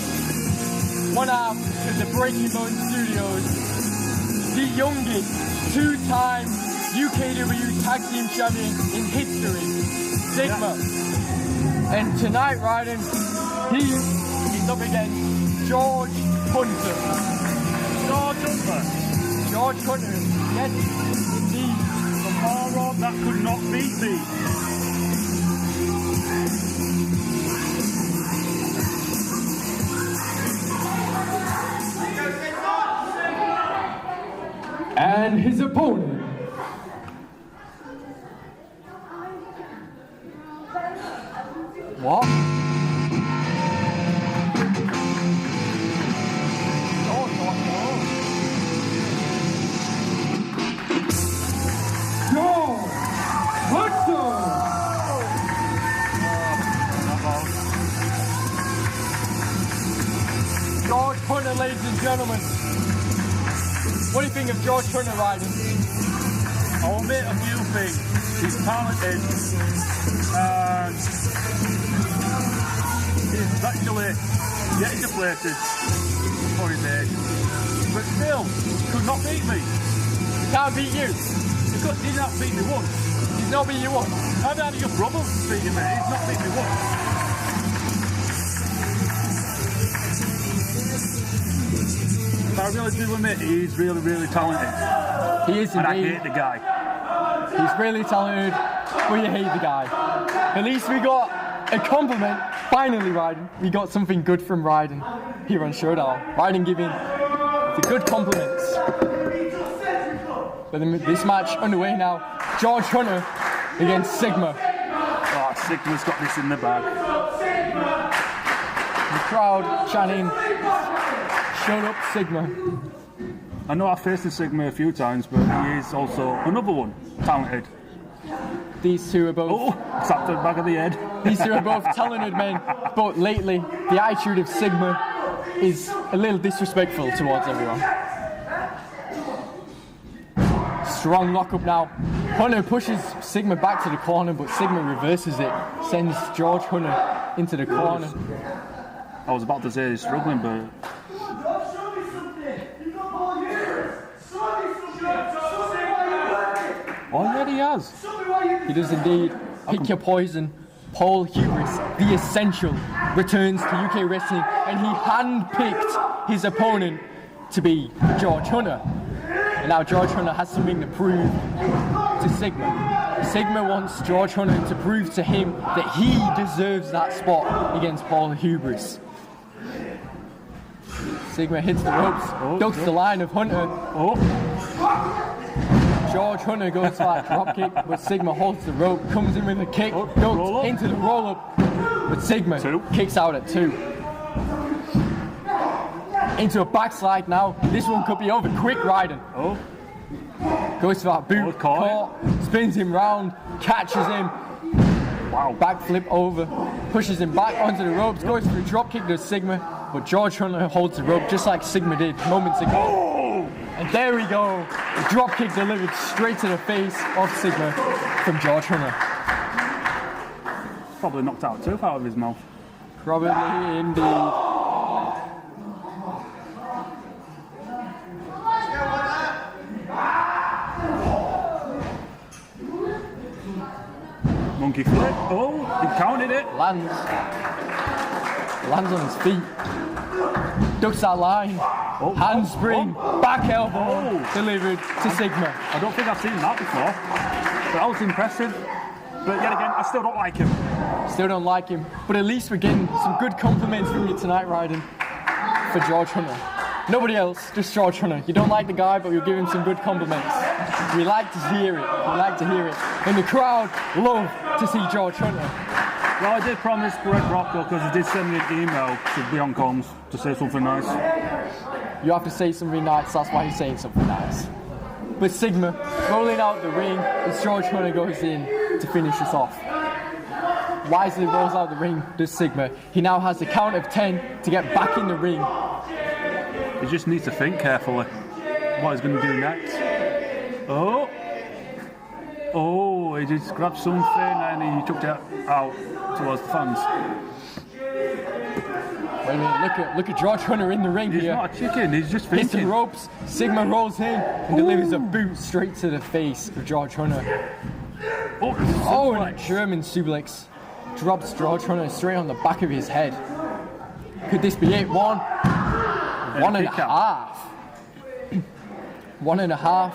[SPEAKER 1] one half is the Breaking Bone Studios, the youngest two-time UKW Tag Team Champion in history, Sigma. Yeah. And tonight, riding, he's up against George Hunter.
[SPEAKER 2] George Hunter?
[SPEAKER 1] George Hunter, yes, indeed, from
[SPEAKER 2] moron that could not beat me.
[SPEAKER 1] And his opponent. What? George Hunter, ladies and gentlemen. What do you think of George Hunter riding?
[SPEAKER 2] I'll admit a few things. He's talented and he's actually getting to places for his age. But still, could not beat me.
[SPEAKER 1] He can't beat you.
[SPEAKER 2] He did not beat me once.
[SPEAKER 1] He's not beat you once.
[SPEAKER 2] I've had your brother beating me. He's not beat me once. But I really do admit he's really, really talented.
[SPEAKER 1] He is
[SPEAKER 2] indeed. And I hate the guy.
[SPEAKER 1] He's really talented, but you hate the guy. At least we got a compliment. Finally, Ryden. We got something good from Ryden here on Showdown. Ryden giving the good compliments. But this match underway now. George Hunter against Sigma.
[SPEAKER 2] Oh, Sigma's got this in the bag.
[SPEAKER 1] The crowd chanting, "Shut up, Sigma."
[SPEAKER 2] I know I've faced Sigma a few times, but he is also another one, talented.
[SPEAKER 1] These two are both...
[SPEAKER 2] Oh, tapped to the back of the head.
[SPEAKER 1] These two are both talented men, but lately, the attitude of Sigma is a little disrespectful towards everyone. Strong lockup now. Hunter pushes Sigma back to the corner, but Sigma reverses it, sends George Hunter into the corner.
[SPEAKER 2] I was about to say he's struggling, but... Oh, yeah, he has.
[SPEAKER 1] He does indeed. Pick your poison. Paul Hubris, the Essential, returns to UK Wrestling, and he handpicked his opponent to be George Hunter. And now George Hunter has something to prove to Sigma. Sigma wants George Hunter to prove to him that he deserves that spot against Paul Hubris. Sigma hits the ropes, ducks the line of Hunter. George Hunter goes for that drop kick, but Sigma holds the rope, comes in with a kick, ducks into the roll up, but Sigma kicks out at 2. Into a backslide now. This one could be over quick, Ryden. Goes for that boot, caught, spins him round, catches him. Wow. Backflip over, pushes him back onto the ropes, goes for a drop kick to Sigma, but George Hunter holds the rope just like Sigma did moments ago. And there we go. A drop kick delivered straight to the face of Sigma from George Hunter.
[SPEAKER 2] Probably knocked out a tooth out of his mouth.
[SPEAKER 1] Probably indeed.
[SPEAKER 2] Monkey flip. Oh, he counted it.
[SPEAKER 1] Lands on his feet. Ducks that line. Handspring. Back elbow. Delivered to Sigma.
[SPEAKER 2] I don't think I've seen that before. But that was impressive. But yet again, I still don't like him.
[SPEAKER 1] Still don't like him. But at least we're getting some good compliments from you tonight, Ryden, for George Hunter. Nobody else, just George Hunter. You don't like the guy, but you'll give him some good compliments. We like to hear it. We like to hear it. And the crowd love to see George Hunter.
[SPEAKER 2] Well, I did promise Red Rocco, because he did send me an email to be on comms to say something nice.
[SPEAKER 1] You have to say something nice, that's why he's saying something nice. But Sigma rolling out the ring as George Hunter goes in to finish us off. Wisely rolls out the ring, does Sigma. He now has the count of 10 to get back in the ring.
[SPEAKER 2] He just needs to think carefully what he's going to do next. Oh, he just grabbed something and he took it out towards the fans.
[SPEAKER 1] Wait a minute, look at George Hunter in the ring here.
[SPEAKER 2] He's not a chicken, he's just thinking.
[SPEAKER 1] Hits the ropes, Sigma rolls in and delivers a boot straight to the face of George Hunter. Oh, and a German suplex. Drops George Hunter straight on the back of his head. Could this be it? One and a half. 1.5.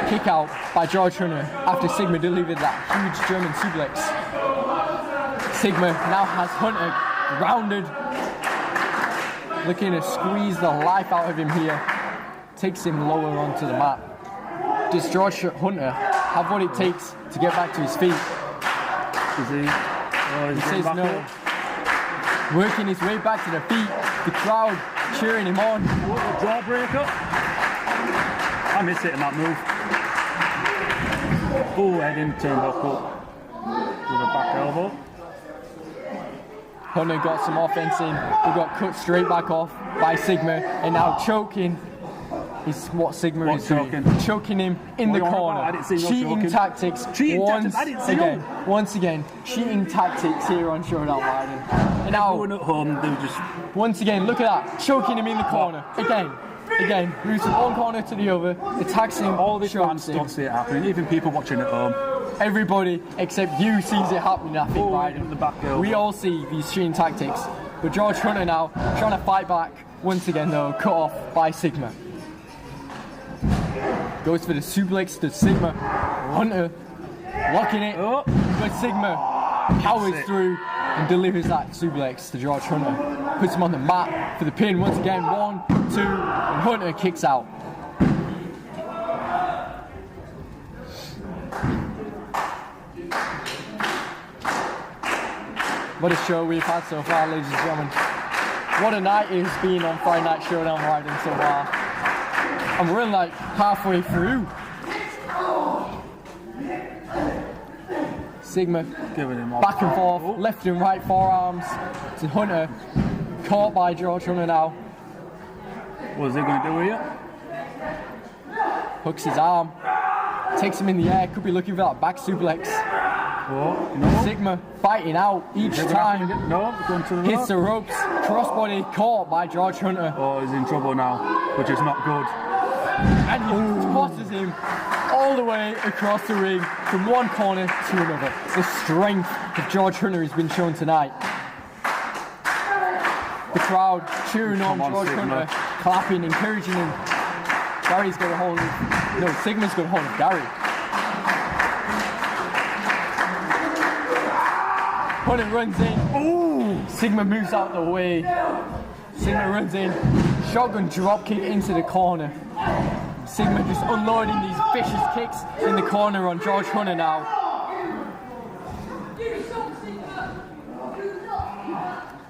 [SPEAKER 1] kick out by George Hunter after Sigma delivered that huge German suplex. Sigma now has Hunter grounded, looking to squeeze the life out of him here. Takes him lower onto the mat. Does George Hunter have what it takes to get back to his feet?
[SPEAKER 2] Is he? Oh,
[SPEAKER 1] He says no. Working his way back to the feet, the crowd cheering him on.
[SPEAKER 2] Oh, jawbreaker. I miss hitting that move. Oh, head in turnbuckle with a back elbow.
[SPEAKER 1] Hunter got some offense in, he got cut straight back off by Sigma, and now choking is what Sigma is doing. Choking him in the corner.
[SPEAKER 2] I didn't see no
[SPEAKER 1] cheating
[SPEAKER 2] choking.
[SPEAKER 1] tactics.
[SPEAKER 2] Cheating tactics? I didn't see
[SPEAKER 1] again.
[SPEAKER 2] no.
[SPEAKER 1] Once again, cheating tactics here on Showdown Ryden. And now,
[SPEAKER 2] Everyone at home, they were just...
[SPEAKER 1] once again, look at that, choking him in the corner. Again, moves from one corner to the other, attacks him,
[SPEAKER 2] All the
[SPEAKER 1] chokes
[SPEAKER 2] fans
[SPEAKER 1] him.
[SPEAKER 2] don't see it happening, even people watching at home.
[SPEAKER 1] Everybody except you sees it happening, I think, Ryden.
[SPEAKER 2] The back elbow.
[SPEAKER 1] We all see these cheating tactics. But George Hunter now trying to fight back. Once again, though, cut off by Sigma. Goes for the suplex to Sigma. Hunter locking it, but Sigma powers through and delivers that suplex to George Hunter. Puts him on the mat for the pin once again. 1, 2, and Hunter kicks out. What a show we've had so far, ladies and gentlemen. What a night it has been on Friday Night Showdown Ryden so far. And we're like halfway through. Sigma
[SPEAKER 2] Giving him
[SPEAKER 1] back and forth, left and right forearms to Hunter. Caught by George Hunter now.
[SPEAKER 2] What is he going to do here?
[SPEAKER 1] Hooks his arm. Takes him in the air. Could be looking for that back suplex.
[SPEAKER 2] Oh, no.
[SPEAKER 1] Sigma fighting out each time.
[SPEAKER 2] No, going to the
[SPEAKER 1] Hits the ropes. Crossbody caught by George Hunter.
[SPEAKER 2] Oh, he's in trouble now, which is not good.
[SPEAKER 1] And he tosses him all the way across the ring from one corner to another. The strength of George Hunter has been shown tonight. The crowd cheering on George Hunter, clapping, encouraging him. Gary's got a hold of... No, Sigma's got a hold of Gary. Hunter runs in. Ooh! Sigma moves out the way. Sigma runs in. Shotgun dropkick into the corner. Sigma just unloading these vicious kicks in the corner on George Hunter now.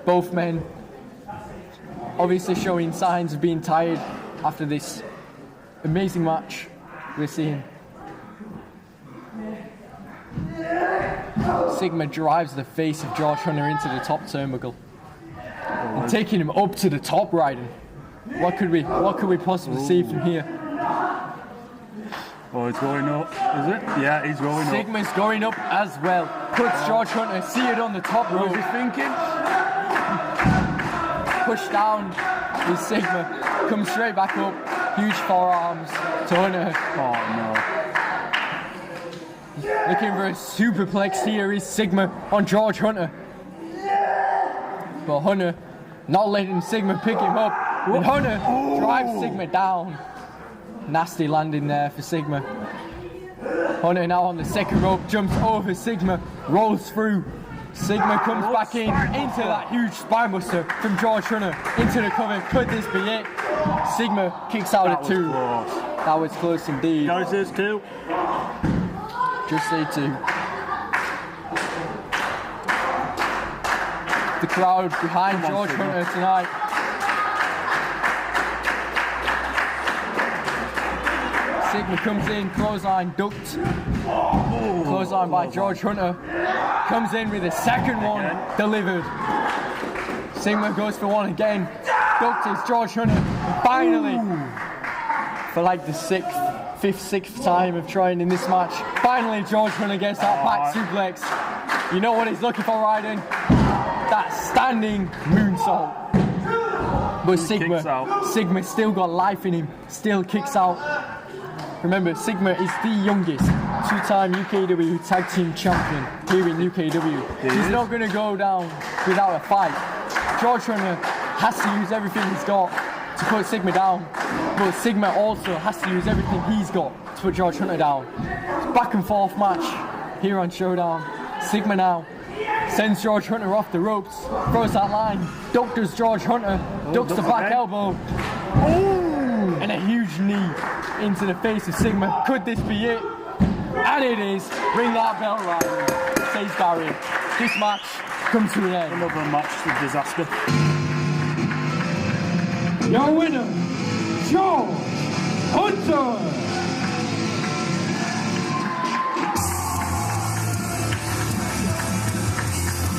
[SPEAKER 1] Both men obviously showing signs of being tired after this amazing match we're seeing. Sigma drives the face of George Hunter into the top turnbuckle. And taking him up to the top, Ryden. What could we possibly see from here?
[SPEAKER 2] Oh, it's going up, is it? Yeah, he's going up.
[SPEAKER 1] Sigma's going up as well. Puts George Hunter seated on the top rope.
[SPEAKER 2] What was he thinking?
[SPEAKER 1] Pushed down with Sigma. Comes straight back up. Huge forearms to Hunter.
[SPEAKER 2] Oh, no.
[SPEAKER 1] Looking for a superplex here is Sigma on George Hunter. But Hunter not letting Sigma pick him up. And Hunter drives Sigma down. Nasty landing there for Sigma. Hunter now on the second rope, jumps over Sigma, rolls through. Sigma comes back in into that huge spinebuster from George Hunter into the cover. Could this be it? Sigma kicks out at 2. That was close indeed.
[SPEAKER 2] Gary says 2.
[SPEAKER 1] Just say 2. The crowd behind George Hunter tonight. Sigma comes in, clothesline ducked. Clothesline by George Hunter. Comes in with a second one delivered. Sigma goes for one again. Ducked is George Hunter. And finally, for like the 6th time of trying in this match, finally George Hunter gets that back suplex. You know what he's looking for, Ryden? That standing moonsault. But Sigma still got life in him. Still kicks out. Remember, Sigma is the youngest 2-time UKW Tag Team Champion here in UKW. He's not going to go down without a fight. George Hunter has to use everything he's got to put Sigma down, but Sigma also has to use everything he's got to put George Hunter down. It's back and forth match here on Showdown. Sigma now sends George Hunter off the ropes, throws that line, doctors George Hunter, ducks the back elbow, and a huge knee into the face of Sigma. Could this be it? And it is. Ring that bell, Ryan, says Gary. This match comes to an end.
[SPEAKER 2] Another match of disaster.
[SPEAKER 6] Your winner, George Hunter.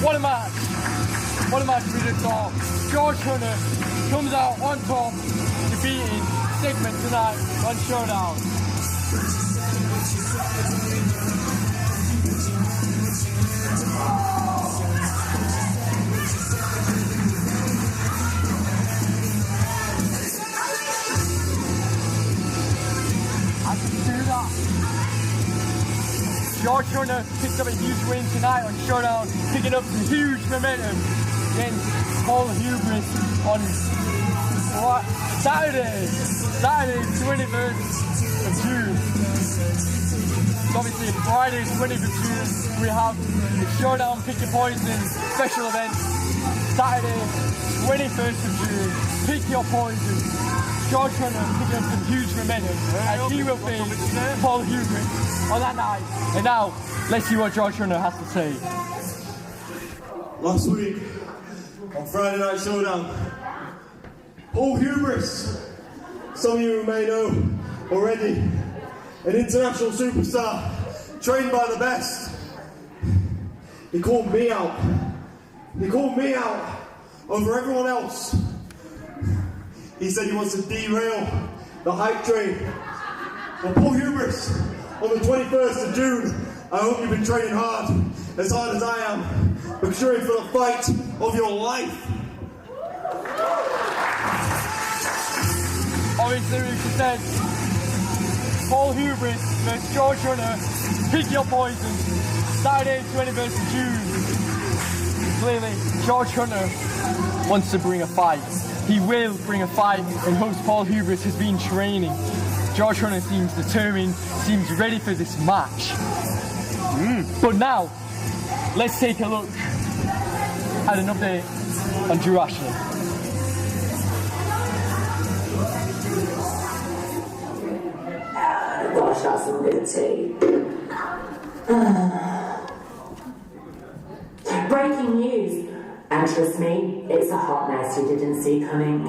[SPEAKER 1] What a match! What a match we just saw. George Hunter comes out on top, defeating Sigma tonight on Showdown. I can do that. George Hunter picked up a huge win tonight on Showdown, picking up some huge momentum against Paul Hubris on Saturday 21st of June. So obviously Friday 20th of June we have the Showdown Pick Your Poison special event. Saturday 21st of June, Pick Your Poison. George Hunter picking up some huge momentum as he will face Paul Hubris on that night. And now, let's see what George Hunter has to say.
[SPEAKER 8] Last week, on Friday Night Showdown, Paul Hubris, some of you may know already, an international superstar, trained by the best. He called me out. He called me out over everyone else. He said he wants to derail the hype train. Well, Paul Hubris, on the 21st of June, I hope you've been training hard as I am, because you're in for the fight of your life.
[SPEAKER 1] Obviously, we said Paul Hubris versus George Hunter. Pick Your Poison. Saturday, 21st of June. Clearly, George Hunter wants to bring a fight. He will bring a fight, and host Paul Hubris has been training. George Hunter seems determined, seems ready for this match. But now, let's take a look at an update on Drew Ashley.
[SPEAKER 11] Gosh, that's some good tea. Breaking news. And trust me, it's a hot mess you didn't see coming.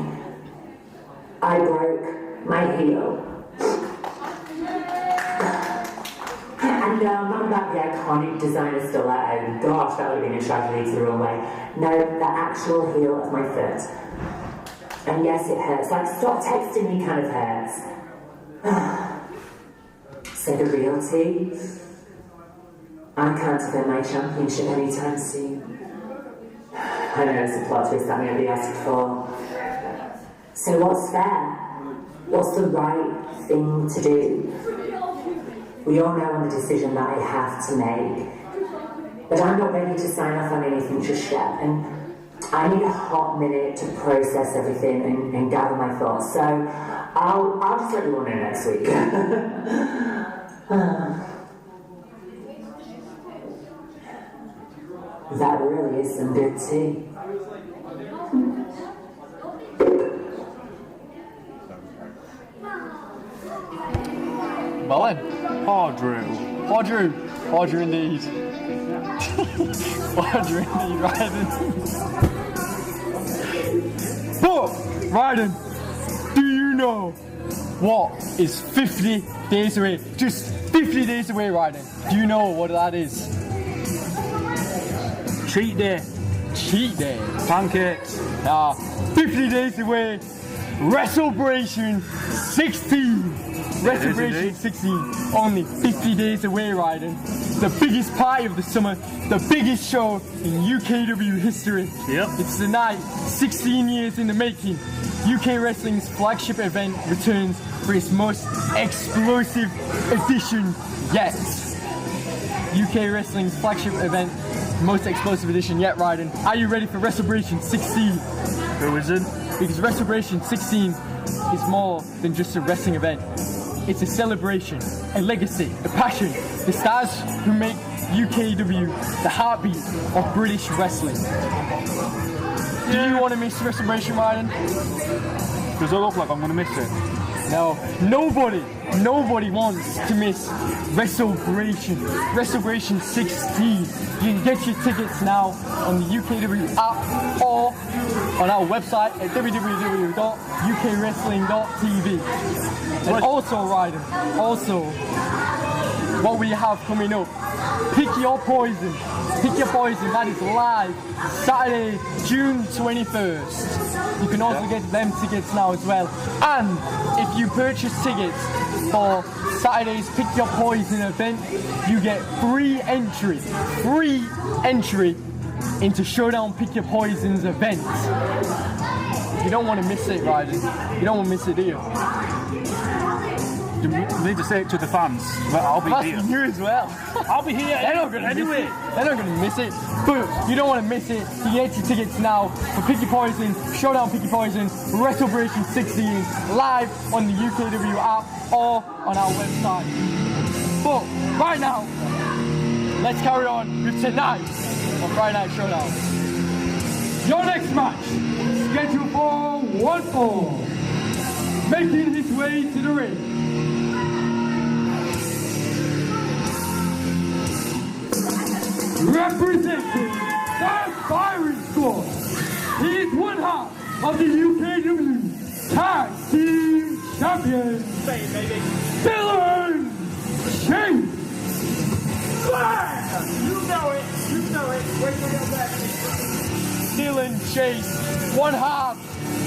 [SPEAKER 11] I broke my heel. And not about the iconic designer stiletto. Gosh, that would have been a tragedy to the runway. No, the actual heel of my foot. And yes, it hurts. Like, stop texting me kind of hurts. So the real tea? I can't defend my championship anytime soon. I know it's a plot twist I'm going to be asked for. So what's fair? What's the right thing to do? We all know on the decision that I have to make. But I'm not ready to sign off on anything just yet. And I need a hot minute to process everything and gather my thoughts. So I'll just let you all know next week. That really is some good tea.
[SPEAKER 1] Well then, Drew indeed. Drew indeed, Ryden. But, Ryden, do you know what is 50 days away? Just 50 days away, Ryden. Do you know what that is?
[SPEAKER 2] Cheat day.
[SPEAKER 1] Cheat day.
[SPEAKER 2] Pancakes.
[SPEAKER 1] 50 days away. WrestleBration 16. WrestleBration 16. Only 50 days away, Ryden. The biggest party of the summer. The biggest show in UKW history.
[SPEAKER 2] Yep.
[SPEAKER 1] It's the night, 16 years in the making. UK Wrestling's flagship event returns for its most explosive edition yet. UK Wrestling's flagship event, most explosive edition yet, Ryden. Are you ready for WrestleBration 16?
[SPEAKER 2] Who isn't?
[SPEAKER 1] Because WrestleBration 16 is more than just a wrestling event. It's a celebration, a legacy, a passion. The stars who make UKW the heartbeat of British wrestling. Do you want to miss WrestleBration, Ryan?
[SPEAKER 2] Does it look like I'm going to miss it?
[SPEAKER 1] No, nobody wants to miss WrestleBration. WrestleBration 16. You can get your tickets now on the UKW app or on our website at www.ukwrestling.tv. And also, Ryden, what we have coming up, Pick Your Poison. Pick Your Poison, that is live Saturday, June 21st. You can also get them tickets now as well. And if you purchase tickets for Saturday's Pick Your Poison event, you get free entry into Showdown Pick Your Poison's event. You don't want to miss it, Ryden. You don't want to miss it, do you?
[SPEAKER 2] You need to say it to the fans, but I'll be here.
[SPEAKER 1] You as well.
[SPEAKER 2] I'll be here anyway.
[SPEAKER 1] They're not going to miss it, but you don't want to miss it. You get your tickets now for Pick Your Poison, Showdown Pick Your Poison, WrestleBration 16, live on the UKW app or on our website. But right now, let's carry on with tonight on Friday Night Showdown. Your next match, scheduled for 1 fall, making his way to the ring. Representing the Firing Squad, he is one half of the UKW Tag Team Champions, Dylan Chase.
[SPEAKER 6] You know it. Wait till you're back.
[SPEAKER 1] Dylan Chase, one half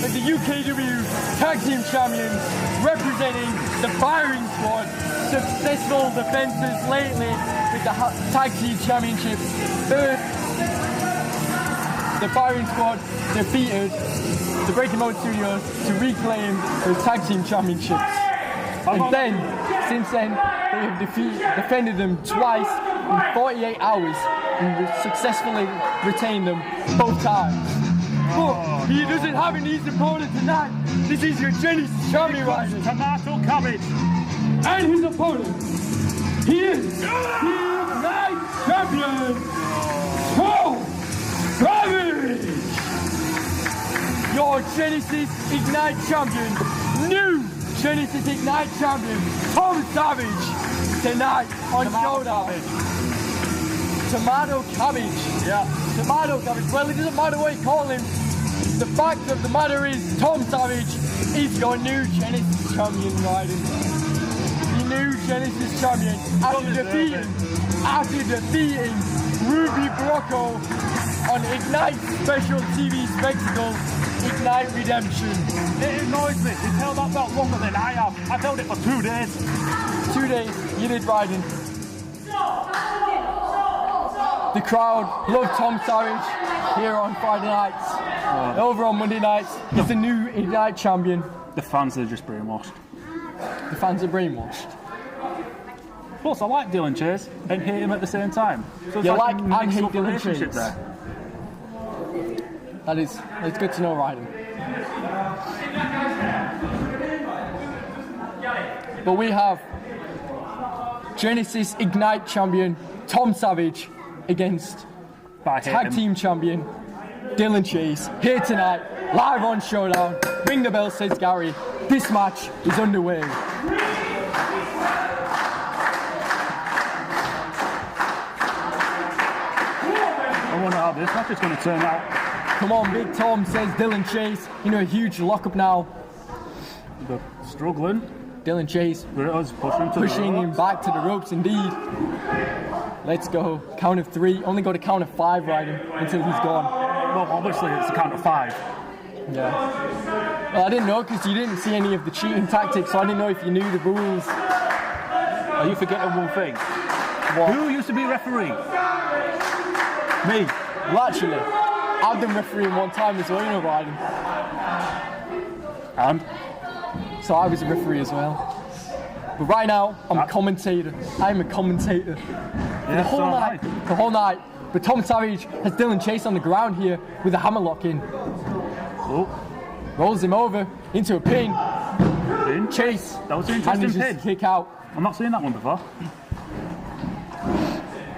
[SPEAKER 1] of the UKW Tag Team Champions, representing the Firing Squad. Successful defenses lately with the Tag Team Championship. First, the Firing Squad defeated the Breaking Mode Studios to reclaim the Tag Team Championships. And then, since then, they have defended them twice in 48 hours and successfully retained them both times. But he doesn't have an easy opponent tonight. This is your Genesis champion, Ryden.
[SPEAKER 2] Tomato Cabbage.
[SPEAKER 1] And his opponent, he is the Ignite champion, Tom Savage. Your Genesis Ignite champion, new Genesis Ignite champion, Tom Savage, tonight on Showdown. Tomato Cabbage. Yeah. Tomato Cabbage. Well, it doesn't matter what you call him. The fact of the matter is, Tom Savage is your new Genesis champion, Ryden. New Genesis champion after defeating Ruby Brocco on Ignite special TV spectacle, Ignite Redemption.
[SPEAKER 2] It annoys me. He's held that belt longer than I have. I've held it for 2 days.
[SPEAKER 1] 2 days, you did, Ryden. The crowd love Tom Savage here on Friday nights. Over on Monday nights, he's the new Ignite champion.
[SPEAKER 2] The fans are just brainwashed.
[SPEAKER 1] The fans are brainwashed.
[SPEAKER 2] Plus, I like Dylan Chase and hate him at the same time. So it's
[SPEAKER 1] you like
[SPEAKER 2] a
[SPEAKER 1] and hate Dylan
[SPEAKER 2] relationship
[SPEAKER 1] Chase.
[SPEAKER 2] there.
[SPEAKER 1] It's good to know, Ryden. But we have Genesis Ignite champion Tom Savage against Tag Team champion Dylan Chase here tonight, live on Showdown. Ring the bell, says Gary. This match is underway.
[SPEAKER 2] I wonder how this match is going to turn out.
[SPEAKER 1] Come on, Big Tom, says Dylan Chase. You know, a huge lockup now.
[SPEAKER 2] They're struggling.
[SPEAKER 1] Dylan Chase pushing him back to the ropes, indeed. Let's go. Count of 3. Only got a count of 5, Ryden, until he's gone.
[SPEAKER 2] Well, obviously it's a count of 5.
[SPEAKER 1] Yeah. Well, I didn't know because you didn't see any of the cheating tactics, so I didn't know if you knew the rules.
[SPEAKER 2] Are you forgetting one thing?
[SPEAKER 1] What?
[SPEAKER 2] Who used to be referee? Me.
[SPEAKER 1] Well, actually, I've been refereeing one time as well, you know, Ryden.
[SPEAKER 2] And?
[SPEAKER 1] So I was a referee as well. But right now, I'm a commentator. I'm a commentator.
[SPEAKER 2] Yeah,
[SPEAKER 1] the whole night. But Tom Savage has Dylan Chase on the ground here with a hammerlock in.
[SPEAKER 2] Oh.
[SPEAKER 1] Rolls him over into a pin.
[SPEAKER 2] pin.
[SPEAKER 1] Chase.
[SPEAKER 2] That was an interesting
[SPEAKER 1] manages
[SPEAKER 2] pin.
[SPEAKER 1] to kick out.
[SPEAKER 2] I'm not seeing that one before.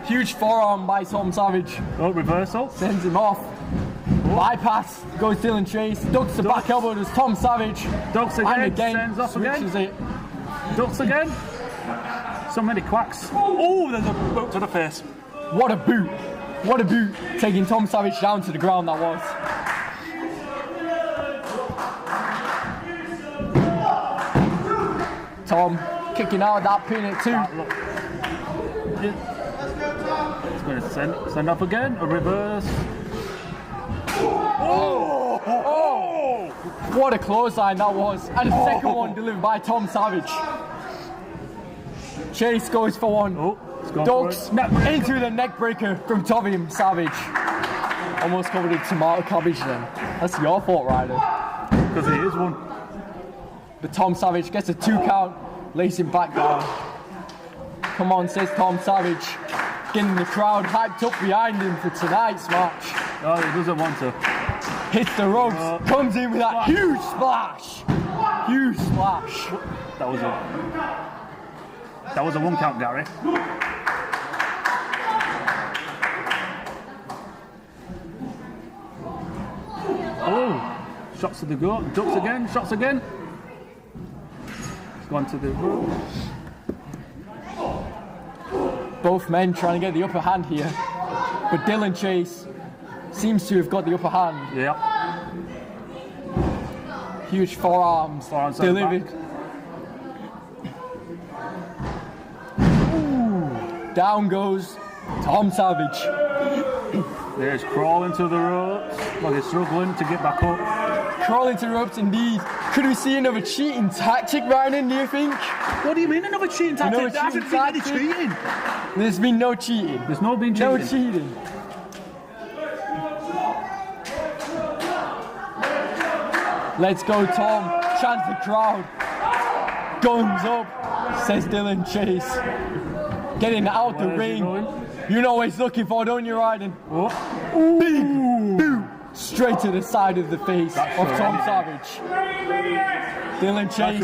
[SPEAKER 1] Huge forearm by Tom Savage.
[SPEAKER 2] Oh, reversal.
[SPEAKER 1] Sends him off. Bypass goes Dylan Chase. Ducks the back elbow does Tom Savage.
[SPEAKER 2] Ducks again.
[SPEAKER 1] And again
[SPEAKER 2] Sends off
[SPEAKER 1] switches
[SPEAKER 2] again.
[SPEAKER 1] it.
[SPEAKER 2] Ducks again. So many quacks. Oh, there's a boot to the face.
[SPEAKER 1] What a boot. What a boot. Taking Tom Savage down to the ground that was. Tom kicking out of that pin at 2.
[SPEAKER 2] He's going to send up again. A reverse.
[SPEAKER 1] Oh! Oh! What a clothesline that was. And a second one delivered by Tom Savage. Chase goes for one. Ducks into the neck breaker from Tom Savage. Almost covered in tomato cabbage then. That's your fault, Ryder.
[SPEAKER 2] Because it is one.
[SPEAKER 1] But Tom Savage gets a 2 count, lays him back down. Come on, says Tom Savage. Getting the crowd hyped up behind him for tonight's match.
[SPEAKER 2] Oh, he doesn't want to.
[SPEAKER 1] Hits the ropes, comes in with that huge splash. Huge splash.
[SPEAKER 2] That was a 1 count, Gary. Oh, shots to the goat, ducks again, shots again. He's gone to the rope.
[SPEAKER 1] Both men trying to get the upper hand here, but Dylan Chase seems to have got the upper hand.
[SPEAKER 2] Yeah.
[SPEAKER 1] Huge forearms delivered. Ooh, down goes Tom Savage.
[SPEAKER 2] There's crawling to the ropes. Well, he's struggling to get back up.
[SPEAKER 1] Crawling to the ropes indeed. Could we see another cheating tactic, Ryan, do you think?
[SPEAKER 2] What do you mean another cheating tactic? There hasn't been any cheating.
[SPEAKER 1] There's been no cheating.
[SPEAKER 2] There's no been cheating.
[SPEAKER 1] No cheating. Let's go, Tom. Chants the crowd. Guns up, says Dylan Chase. Getting out the ring. You know what he's looking for, don't you, Ryden? Big boot straight to the side of the face of Tom Savage. Dylan Chase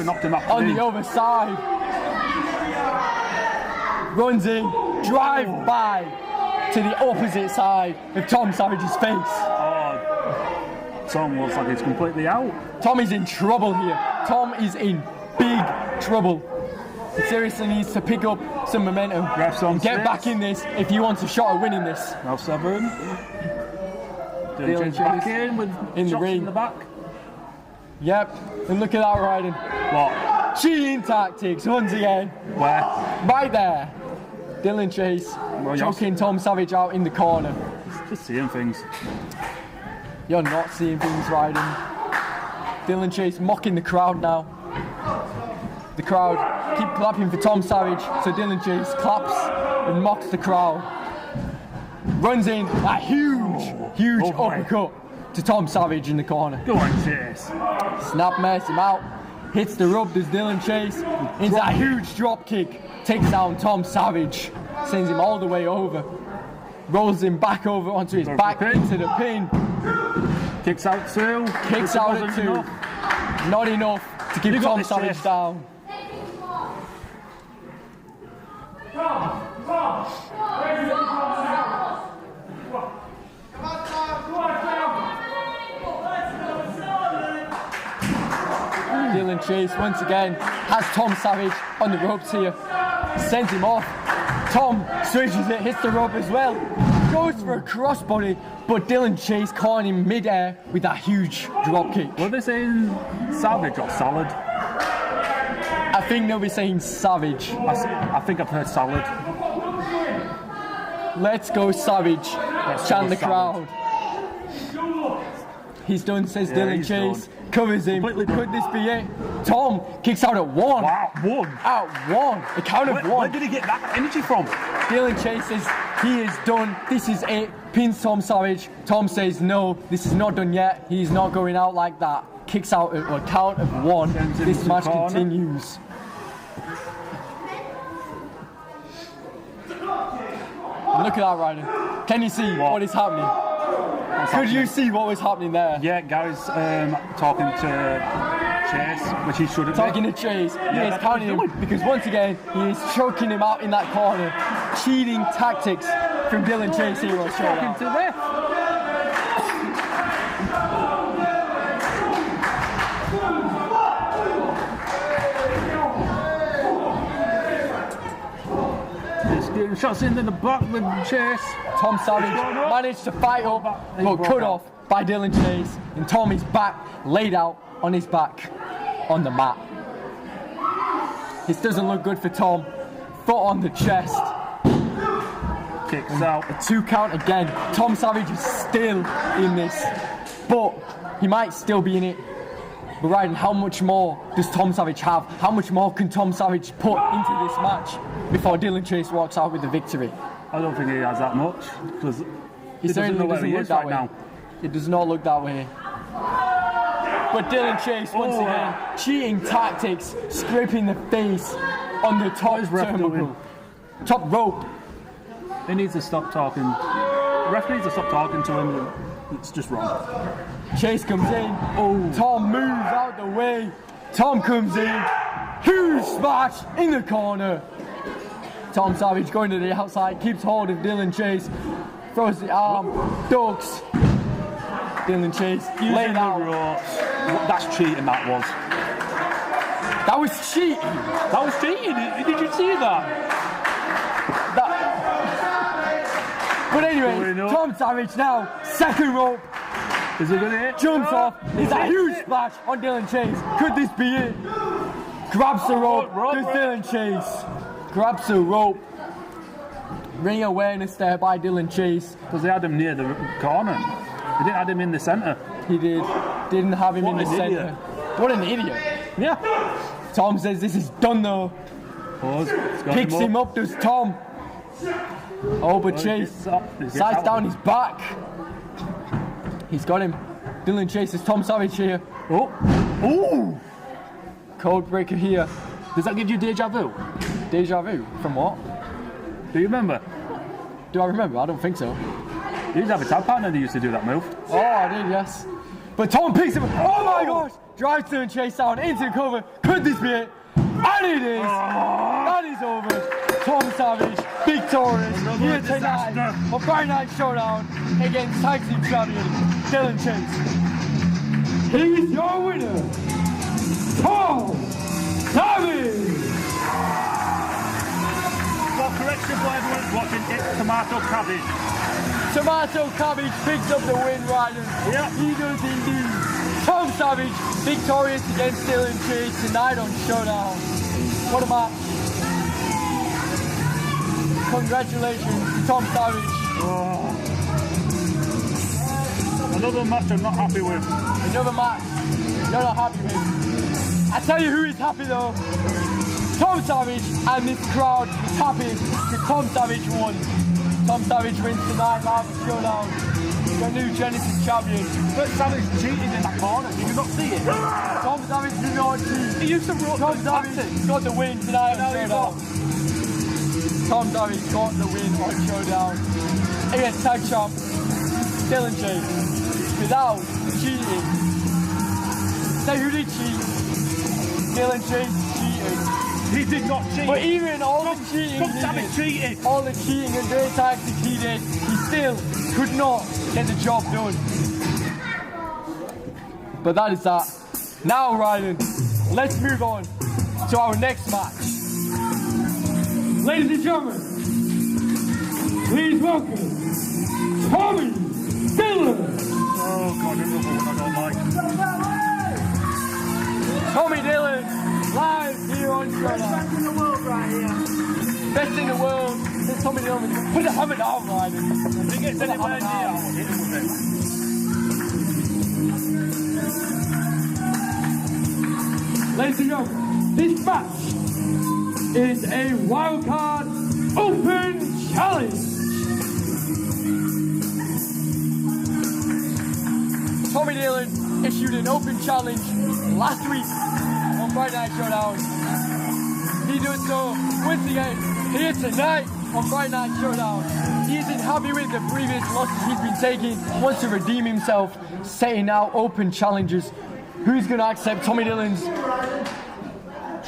[SPEAKER 1] on the other side. Runs in, drive by to the opposite side of Tom Savage's face.
[SPEAKER 2] Tom looks like he's completely out.
[SPEAKER 1] Tom is in trouble here. Tom is in big trouble. He seriously needs to pick up some momentum and get back in this if he wants a shot at winning this.
[SPEAKER 2] Now 7.
[SPEAKER 1] Dylan Chase
[SPEAKER 2] back in with
[SPEAKER 1] in the ring.
[SPEAKER 2] In the back.
[SPEAKER 1] Yep, and look at that, Ryden.
[SPEAKER 2] What?
[SPEAKER 1] Cheating tactics once again.
[SPEAKER 2] Where?
[SPEAKER 1] Right there. Dylan Chase choking Tom Savage out in the corner.
[SPEAKER 2] Just seeing things.
[SPEAKER 1] You're not seeing things, Ryden. Dylan Chase mocking the crowd now. The crowd keep clapping for Tom Savage, so Dylan Chase claps and mocks the crowd. Runs in a huge uppercut to Tom Savage in the corner.
[SPEAKER 2] Go on, Chase.
[SPEAKER 1] Snap mess him out. Hits the rub, does Dylan Chase. Into a huge drop kick. Takes down Tom Savage. Sends him all the way over. Rolls him back over onto his back into the pin.
[SPEAKER 2] Kicks out 2.
[SPEAKER 1] Kicks out at 2. Not enough to keep Tom Savage down. Dylan Chase once again has Tom Savage on the ropes here. Sends him off. Tom switches it, hits the rope as well. Goes for a crossbody, but Dylan Chase caught him mid-air with that huge drop kick.
[SPEAKER 2] Were they saying Savage or Salad?
[SPEAKER 1] I think they'll be saying Savage.
[SPEAKER 2] I think I've heard Salad.
[SPEAKER 1] Let's go Savage. Chant the crowd. He's done, says Dylan Chase. Done. Covers him. Could this be it? Tom kicks out at 1.
[SPEAKER 2] Wow, 1.
[SPEAKER 1] Out 1. A count of 1.
[SPEAKER 2] Where did he get that energy from?
[SPEAKER 1] Dylan Chase says he is done. This is it. Pins Tom Savage. Tom says no, this is not done yet. He's not going out like that. Kicks out at a count of 1. This match continues. Look at that, Ryden. Can you see what is happening? Could you see what was happening there?
[SPEAKER 2] Yeah, Gary's talking to Chase, which he shouldn't
[SPEAKER 1] Talking
[SPEAKER 2] be.
[SPEAKER 1] to Chase, he
[SPEAKER 2] Yeah,
[SPEAKER 1] is
[SPEAKER 2] that's
[SPEAKER 1] counting
[SPEAKER 2] what
[SPEAKER 1] him
[SPEAKER 2] he's
[SPEAKER 1] because once again he is choking him out in that corner. Cheating tactics from Dylan Chase here on
[SPEAKER 2] Talking
[SPEAKER 1] Showdown.
[SPEAKER 2] to the ref. Getting shots in the back with Chase.
[SPEAKER 1] Tom Savage managed to fight up, but cut off by Dylan Chase, and Tommy's back, laid out on his back on the mat. This doesn't look good for Tom. Foot on the chest.
[SPEAKER 2] Kicks out.
[SPEAKER 1] A 2 count again. Tom Savage is still in this, but he might still be in it. But Ryan, how much more does Tom Savage have? How much more can Tom Savage put into this match before Dylan Chase walks out with the victory?
[SPEAKER 2] I don't think he has that much because
[SPEAKER 1] He
[SPEAKER 2] doesn't
[SPEAKER 1] certainly
[SPEAKER 2] know where
[SPEAKER 1] doesn't
[SPEAKER 2] he
[SPEAKER 1] look
[SPEAKER 2] is
[SPEAKER 1] that
[SPEAKER 2] right
[SPEAKER 1] way.
[SPEAKER 2] now.
[SPEAKER 1] It does not look that way. But Dylan Chase, once again, cheating tactics, scraping the face on the top turnbuckle. Top rope.
[SPEAKER 2] He needs to stop talking. The ref needs to stop talking to him. It's just wrong.
[SPEAKER 1] Chase comes in. Tom moves out the way. Tom comes in. Huge smash in the corner. Tom Savage going to the outside, keeps hold of Dylan Chase, throws the arm, ducks. Dylan Chase laid out.
[SPEAKER 2] That's cheating, that was.
[SPEAKER 1] That was cheating.
[SPEAKER 2] That was cheating. Did you see that?
[SPEAKER 1] But anyway, Tom Savage now, second rope.
[SPEAKER 2] Is it going to hit?
[SPEAKER 1] Jumps off. It's a huge splash on Dylan Chase. Could this be it? Grabs the rope. Does Dylan Chase. Grabs the rope. Ring awareness there by Dylan Chase.
[SPEAKER 2] Because they had him near the corner. They didn't have him in the centre.
[SPEAKER 1] He did. Didn't have him in the centre. What an idiot.
[SPEAKER 2] Yeah.
[SPEAKER 1] Tom says this is done though. Picks him up, does Tom. Oh, but Chase sights down his back. He's got him. Dylan Chase is Tom Savage here. Oh! Code breaker here.
[SPEAKER 2] Does that give you deja vu?
[SPEAKER 1] Deja vu? From what?
[SPEAKER 2] Do you remember?
[SPEAKER 1] Do I remember? I don't think so.
[SPEAKER 2] You used to have a tag partner that used to do that move.
[SPEAKER 1] Oh, I did, yes. But Tom picks him up. Oh my gosh! Drives Dylan Chase down into cover. Could this be it? And it is! That is over. Tom Savage, victorious here tonight on Friday Night Showdown against Tag Team Champion Dylan Chase. He's your winner, Tom Savage!
[SPEAKER 2] For correction for everyone watching, it's tomato cabbage.
[SPEAKER 1] Tomato Cabbage picks up the win, Ryden.
[SPEAKER 2] Yeah.
[SPEAKER 1] He does indeed. Tom Savage victorious against Dylan Chase tonight on Showdown. What a match. Congratulations to Tom Savage.
[SPEAKER 2] Another match I'm not happy with.
[SPEAKER 1] Another match you're not happy with. I tell you who is happy though. Tom Savage, and this crowd is happy that Tom Savage won. Tom Savage wins tonight live at Showdown. The new Genesis champion.
[SPEAKER 2] But Savage cheated in that corner. Did you not see it?
[SPEAKER 1] Tom Savage did not cheat.
[SPEAKER 2] He used to roll.
[SPEAKER 1] Tom Savage got the win tonight on Showdown. Tom Savage got the win on Showdown against tag champ Dylan Chase without cheating. So who did cheat? Dylan Chase cheated.
[SPEAKER 2] He did not cheat.
[SPEAKER 1] But even all the cheating
[SPEAKER 2] Tom Savage cheated.
[SPEAKER 1] All the cheating and dirty tactics he did, he still could not get the job done. But that is that. Now, Ryan, let's move on to our next match. Ladies and gentlemen, please welcome Tommy Dillon.
[SPEAKER 2] Oh God, another one I don't like.
[SPEAKER 1] Tommy Dillon, live here on Showdown.
[SPEAKER 6] Best in the world right here.
[SPEAKER 1] Best in the world. There's Tommy Dillon. Put the hammer down, Ryan.
[SPEAKER 2] If he gets anywhere near, I'll hit him with it.
[SPEAKER 1] Ladies and gentlemen, this match is a wildcard open challenge. Tommy Dillon issued an open challenge last week on Friday Night Showdown. He does so once again here tonight on Friday Night Showdown. He isn't happy with the previous losses he's been taking, wants to redeem himself, setting out open challenges who's going to accept Tommy Dillon's... Is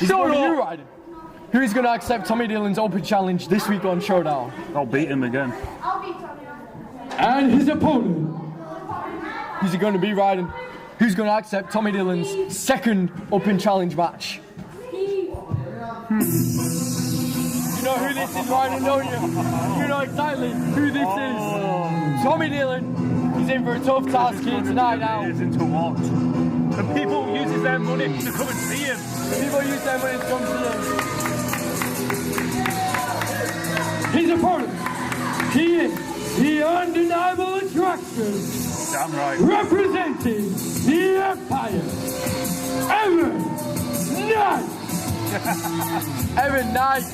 [SPEAKER 1] it gonna be you, Ryden? Who's going to accept Tommy Dillon's open challenge this week on Showdown?
[SPEAKER 2] I'll beat him again.
[SPEAKER 1] And his opponent. Who's it going to be, Ryden? Who's going to accept Tommy Dillon's second open challenge match? You know who this is, Ryden, don't you? You know exactly who this is. Tommy Dillon. He's in for a tough task here tonight now.
[SPEAKER 2] He's into what? And people uses their money to come and see him.
[SPEAKER 1] People use their money to come see him. His opponent. He is the undeniable attraction.
[SPEAKER 2] Damn right.
[SPEAKER 1] Representing the Empire. Evan Knight. Evan Knight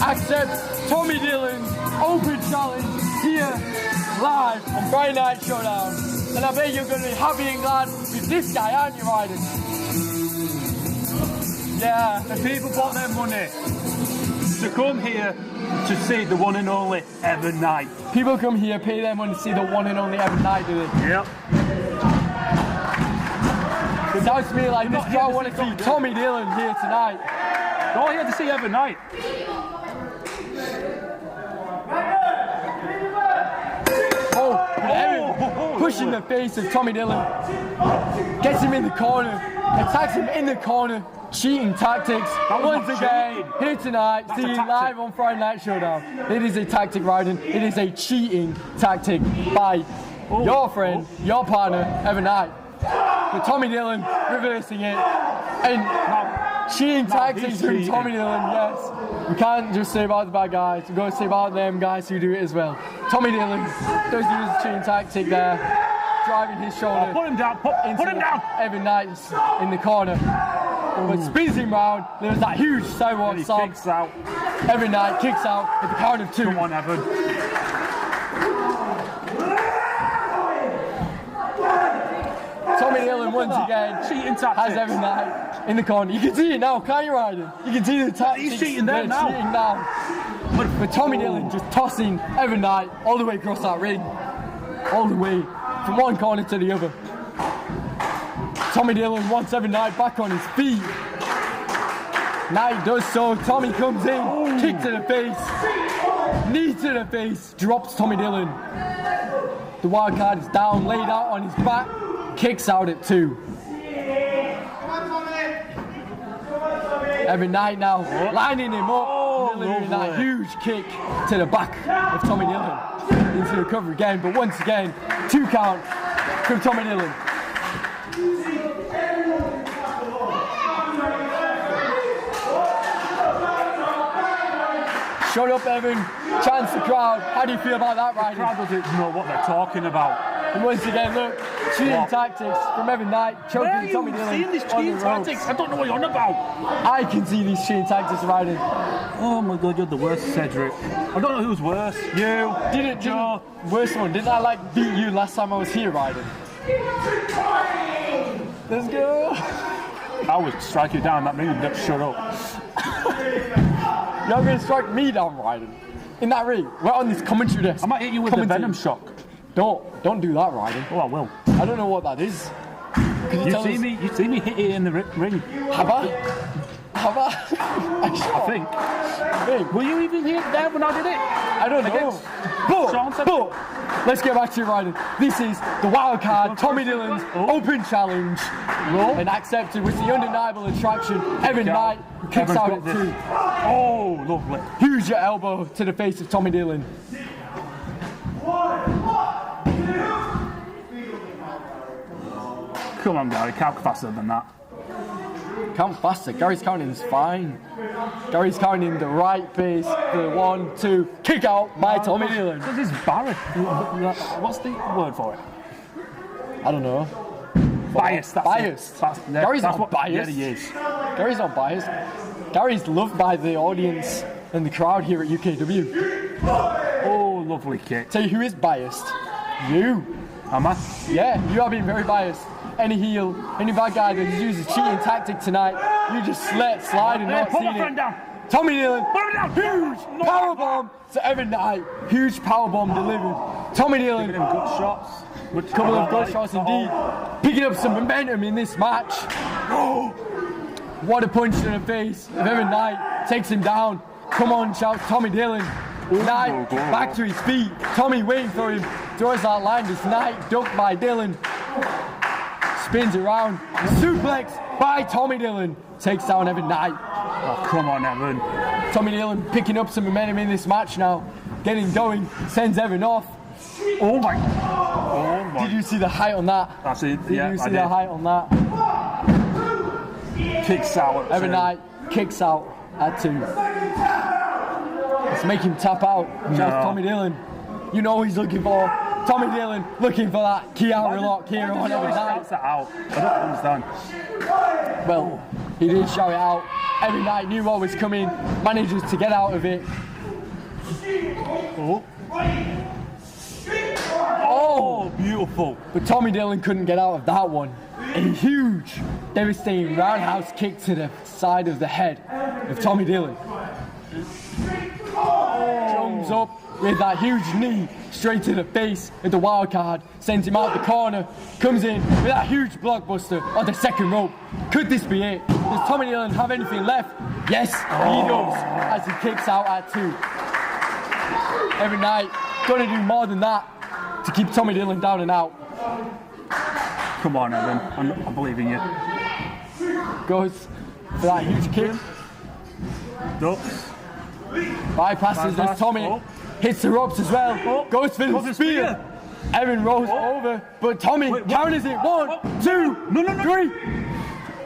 [SPEAKER 1] accepts Tommy Dillon's open challenge here live on Friday Night Showdown. And I bet you're going to be happy and glad with this guy, aren't you, Ryden? Yeah.
[SPEAKER 2] The people bought their money to come here to see the one and only Evan Knight.
[SPEAKER 1] People come here, pay their money to see the one and only Evan Knight, do they?
[SPEAKER 2] Yep.
[SPEAKER 1] It sounds to me like this crowd want to see Tommy Dillon here tonight.
[SPEAKER 2] They're all here to see Evan Knight.
[SPEAKER 1] Pushing the face of Tommy Dillon, gets him in the corner, attacks him in the corner, cheating tactics. Once again, here tonight, see you live on Friday Night Showdown. It is a tactic, Ryden. It is a cheating tactic by your friend, your partner, Evan Knight. But Tommy Dillon reversing it, and cheating tactics from Tommy Dillon, yes. We can't just say about the bad guys, we've got to say about them guys who do it as well. Tommy Dillon does use a cheating tactic there, driving his shoulder.
[SPEAKER 2] Put him down, put him down!
[SPEAKER 1] Evan Knight's in the corner. But spins him round, there's that huge sidewalk stomp.
[SPEAKER 2] Kicks out.
[SPEAKER 1] Evan Knight kicks out at the count of 2.
[SPEAKER 2] Come on, Evan.
[SPEAKER 1] Tommy Dillon once again has Evan Knight in the corner. You can see it now, can't you, Ryden? You can see the tactics.
[SPEAKER 2] He's cheating there now.
[SPEAKER 1] Cheating now. But Tommy Dillon just tossing Evan Knight all the way across that ring. All the way from one corner to the other. Tommy Dillon wants Evan Knight back on his feet. Knight does so. Tommy comes in, kick to the face, knee to the face, drops Tommy Dillon. The wild card is down, laid out on his back. Kicks out at 2. Evan Knight now lining him up, delivering that huge kick to the back of Tommy Dillon into the cover again. But once again, 2 count from Tommy Dillon. Shut up, Evan. Chance the crowd. How do you feel about that, Ryden?
[SPEAKER 2] The crowd doesn't know what they're talking about.
[SPEAKER 1] And once again, look, cheating tactics from Evan Knight, choking Tommy Dillon.
[SPEAKER 2] Seeing these cheating tactics? I don't know what you're on about.
[SPEAKER 1] I can see these cheating tactics, Ryden.
[SPEAKER 2] Oh my God, you're the worst, Cedric. I don't know who's worse. You, Joe.
[SPEAKER 1] Worst one. Didn't I beat you last time I was here, Ryden? Let's go.
[SPEAKER 2] I would strike you down that ring and shut up.
[SPEAKER 1] You're going to strike me down, Ryden. In that ring. We're on this commentary desk.
[SPEAKER 2] I might hit you with the Venom shock.
[SPEAKER 1] Don't do that, Ryden.
[SPEAKER 2] Oh, I will.
[SPEAKER 1] I don't know what that is.
[SPEAKER 2] You see me hit it in the ring.
[SPEAKER 1] Have I? I
[SPEAKER 2] think. Were you even here there when I did it?
[SPEAKER 1] I don't know. But let's get back to it, Ryden. This is the wild card, Tommy Dillon's open challenge. And accepted with the undeniable attraction, Evan Knight, who kicks out at 2.
[SPEAKER 2] Oh, lovely.
[SPEAKER 1] Huge elbow to the face of Tommy Dillon.
[SPEAKER 2] Come on, Gary, count faster than that.
[SPEAKER 1] Count faster. Gary's counting's fine. Gary's counting the right pace. The 1, 2, kick out by Tommy Dillon.
[SPEAKER 2] This is Barry. What's the word for it?
[SPEAKER 1] I don't know.
[SPEAKER 2] Biased.
[SPEAKER 1] Biased. Gary's not biased.
[SPEAKER 2] Yeah, he is.
[SPEAKER 1] Gary's not biased. Gary's loved by the audience and the crowd here at UKW.
[SPEAKER 2] Oh, lovely kick.
[SPEAKER 1] Tell you who is biased? You.
[SPEAKER 2] Am I?
[SPEAKER 1] Yeah, you are being very biased. Any heel, any bad guy that uses cheating tactic tonight, you just let slide and not see it.
[SPEAKER 2] Down.
[SPEAKER 1] Tommy Dillon, huge powerbomb to Evan Knight. Huge powerbomb delivered. Tommy Dillon.
[SPEAKER 2] Giving him good shots.
[SPEAKER 1] Couple of good shots indeed. Picking up some momentum in this match. What a punch to the face of Evan Knight. Takes him down. Come on, shouts Tommy Dillon. Knight back to his feet. Tommy waiting for him. Throws that line. This Knight ducked by Dillon. Spins around. Suplex by Tommy Dillon. Takes down Evan Knight.
[SPEAKER 2] Oh, come on, Evan.
[SPEAKER 1] Tommy Dillon picking up some momentum in this match now. Getting going. Sends Evan off.
[SPEAKER 2] Oh my.
[SPEAKER 1] Did you see the height on that?
[SPEAKER 2] That's it.
[SPEAKER 1] Did you see the height on that?
[SPEAKER 2] Kicks out.
[SPEAKER 1] Evan Knight kicks out at 2. Let's make him tap out. Just Tommy Dillon. You know what he's looking for. Tommy Dillon looking for that Kiara lock here on Evan Knight.
[SPEAKER 2] That out. I don't understand.
[SPEAKER 1] Well, he did shout it out. Evan Knight knew what was coming. Manages to get out of it. Oh,
[SPEAKER 2] beautiful.
[SPEAKER 1] But Tommy Dillon couldn't get out of that one. A huge, devastating roundhouse kick to the side of the head of Tommy Dillon. Jumps up with that huge knee straight to the face of the wild card. Sends him out the corner. Comes in with that huge blockbuster on the second rope. Could this be it? Does Tommy Dillon have anything left? Yes, he does, as he kicks out at 2. Evan Knight gonna do more than that to keep Tommy Dillon down and out.
[SPEAKER 2] Come on, Evan. I believe in you.
[SPEAKER 1] Goes for that huge kick.
[SPEAKER 2] Ducks.
[SPEAKER 1] Bypasses as Tommy hits the ropes as well. Goes for the spear. Evan rolls over, but Tommy counters it. 1, 2, 3.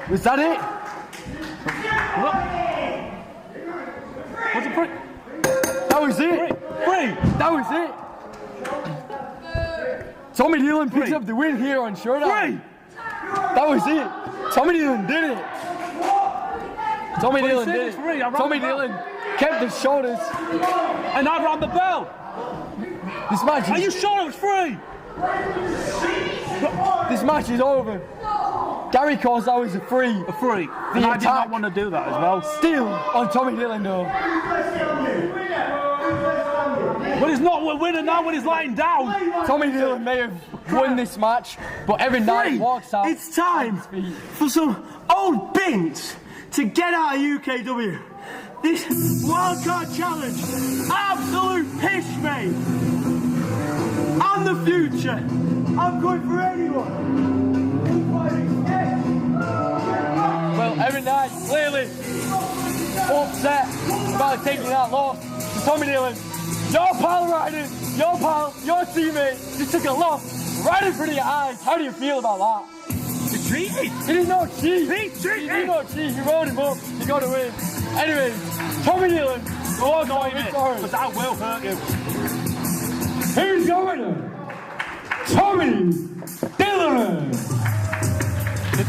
[SPEAKER 1] Was that it?
[SPEAKER 2] What's it for?
[SPEAKER 1] That was it.
[SPEAKER 2] 3.
[SPEAKER 1] That was it. Tommy Dillon picks up the win here on Showdown.
[SPEAKER 2] 3.
[SPEAKER 1] That was it. Tommy Dillon did it. Tommy Dillon did it. Tommy Dillon kept the shoulders.
[SPEAKER 2] And I rang the bell.
[SPEAKER 1] This match is...
[SPEAKER 2] Are you sure it was 3?
[SPEAKER 1] This match is over. Gary calls that was a 3.
[SPEAKER 2] A 3. And I did not want to do that as well.
[SPEAKER 1] Still on Tommy Dillon though.
[SPEAKER 2] But he's not winning now when he's lying down.
[SPEAKER 1] Tommy Dillon may have won this match, but Evan Knight walks out.
[SPEAKER 6] It's time for some old bints to get out of UKW. This wildcard challenge, absolute pish, mate. I'm the future. I'm good for anyone.
[SPEAKER 1] Well, Evan Knight clearly upset about taking that loss to Tommy Dillon. Your pal Ryden, your pal, your teammate just took a loss right in front of your eyes. How do you feel about that?
[SPEAKER 2] It's cheating.
[SPEAKER 1] It is not cheat.
[SPEAKER 2] He cheated.
[SPEAKER 1] He did not cheat. You rolled him up. You got to win. Anyway, Tommy Dillon, go on,
[SPEAKER 2] because that will hurt you.
[SPEAKER 1] Here's your winner, Tommy Dillon.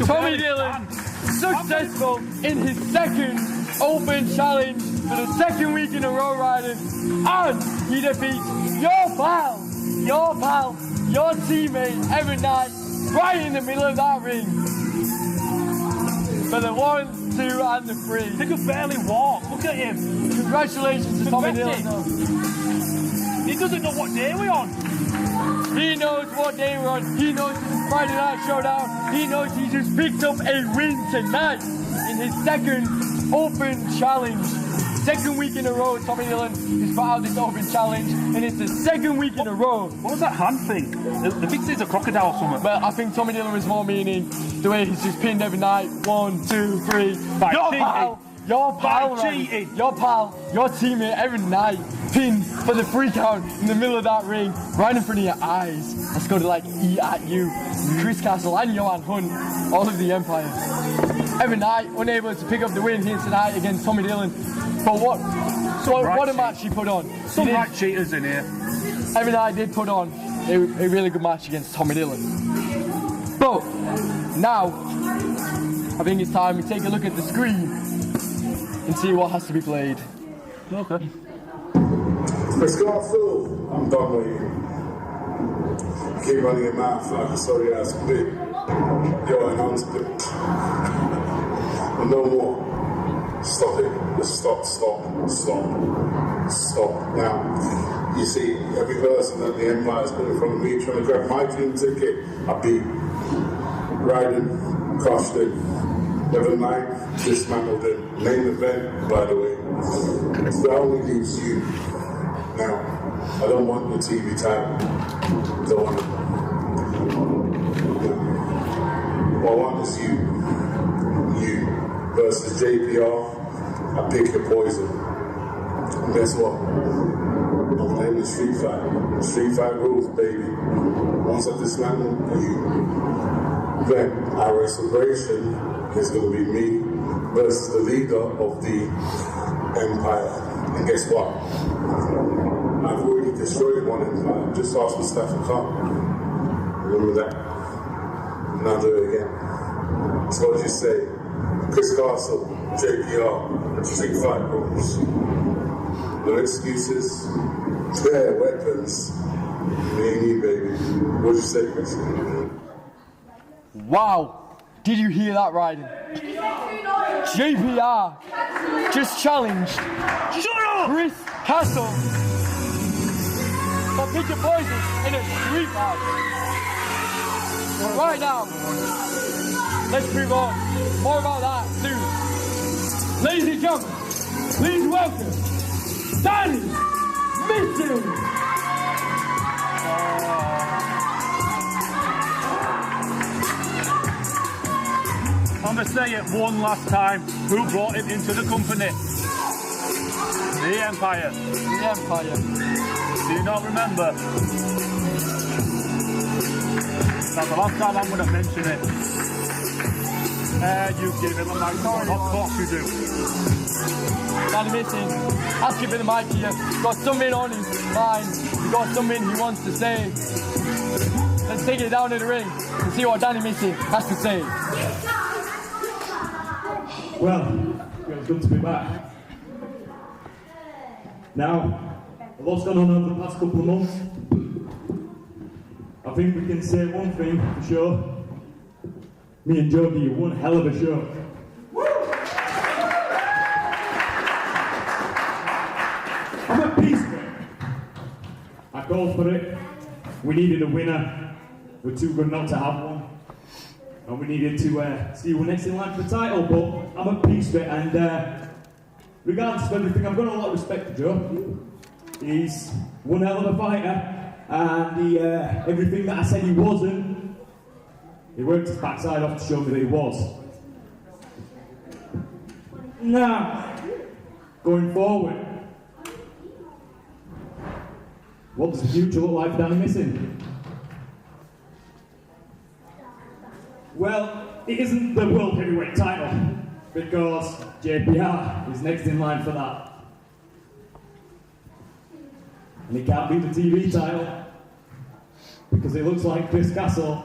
[SPEAKER 1] Tommy Dillon, successful in his second open challenge for the second week in a row, Ryden, and he defeats your pal, your teammate Evan Knight, right in the middle of that ring. For the 1, 2, and the 3.
[SPEAKER 2] He could barely walk. Look at him.
[SPEAKER 1] Congratulations to Tommy Dillon.
[SPEAKER 2] He doesn't know what day we're on.
[SPEAKER 1] He knows what day we're on. He knows it's Friday Night Showdown. He knows he just picked up a win tonight in his second open challenge. Second week in a row, Tommy Dillon has put out this open challenge, and it's the second week in a row.
[SPEAKER 2] What was that hand thing? The big thing's a crocodile or something.
[SPEAKER 1] But I think Tommy Dillon was more meaning the way he's just pinned Evan Knight. 1, 2, 3. Your pal, your teammate Evan Knight pinned for the 3 count in the middle of that ring, right in front of your eyes. Let's go to like eat at you. Chris Castle and Johan Hunt, all of the Empire. Evan Knight unable to pick up the win here tonight against Tommy Dillon. But what a match he put on.
[SPEAKER 2] Some right cheaters in here.
[SPEAKER 1] Evan Knight did put on a really good match against Tommy Dillon. But now, I think it's time we take a look at the screen and see what has to be played.
[SPEAKER 2] Okay.
[SPEAKER 4] Let's go, Phil. I'm done with you. Keep running your mouth like a sorry ass pig. You're an unsplit. And no more. Stop it. Just stop. Now.
[SPEAKER 12] You see, every person that the Empire's put in front of me trying to grab my team ticket, I beat. Ryden, crushed him. Never mind, dismantled him. Main event, by the way. So that only leaves you. Now, I don't want your TV title. Don't want it. What I want is you. You versus JPR. I pick your poison. And guess what? I'm playing the street fight. Street fight rules, baby. Once I dismantle you, then our celebration is going to be me versus the leader of the Empire. And guess what? I've already destroyed one Empire. Just ask Mustafa Khan. Remember that? Now do it again. So what did you say? Chris Castle, JPR, street fight rules. No excuses. Fair weapons. Me and you, baby. What'd you say, Chris?
[SPEAKER 1] Wow! Did you hear that, Ryden? JPR just challenged Chris Castle for pick your poison in a street fight. Right now, let's move on. More about that soon. Ladies and gentlemen, please welcome Danny Missing.
[SPEAKER 2] I'm going to say it one last time. Who brought him into the company? The Empire.
[SPEAKER 1] The Empire.
[SPEAKER 2] Do you not remember? That's the last time I'm going to mention it. You give him a microphone. Of course you do.
[SPEAKER 1] Danny Missing, I'll give him the mic here. He's got something on his mind. He's got something he wants to say. Let's take it down to the ring and see what Danny Missing has to say.
[SPEAKER 13] Well, it's good to be back. Now, a lot's gone on over the past couple of months. I think we can say one thing for sure. Me and Joe gave one hell of a show. I'm at peace with it. I called for it. We needed a winner. We're too good not to have one. And we needed to see who next in line for the title, but I'm at peace with it, and regardless of everything, I've got a lot of respect for Joe. He's one hell of a fighter, and everything that I said he wasn't, he worked his backside off to show me that he was. Now, going forward, what does the future look like for Danny Missing? Well, it isn't the World Heavyweight title, because JPR is next in line for that. And he can't beat the TV title, because it looks like Chris Castle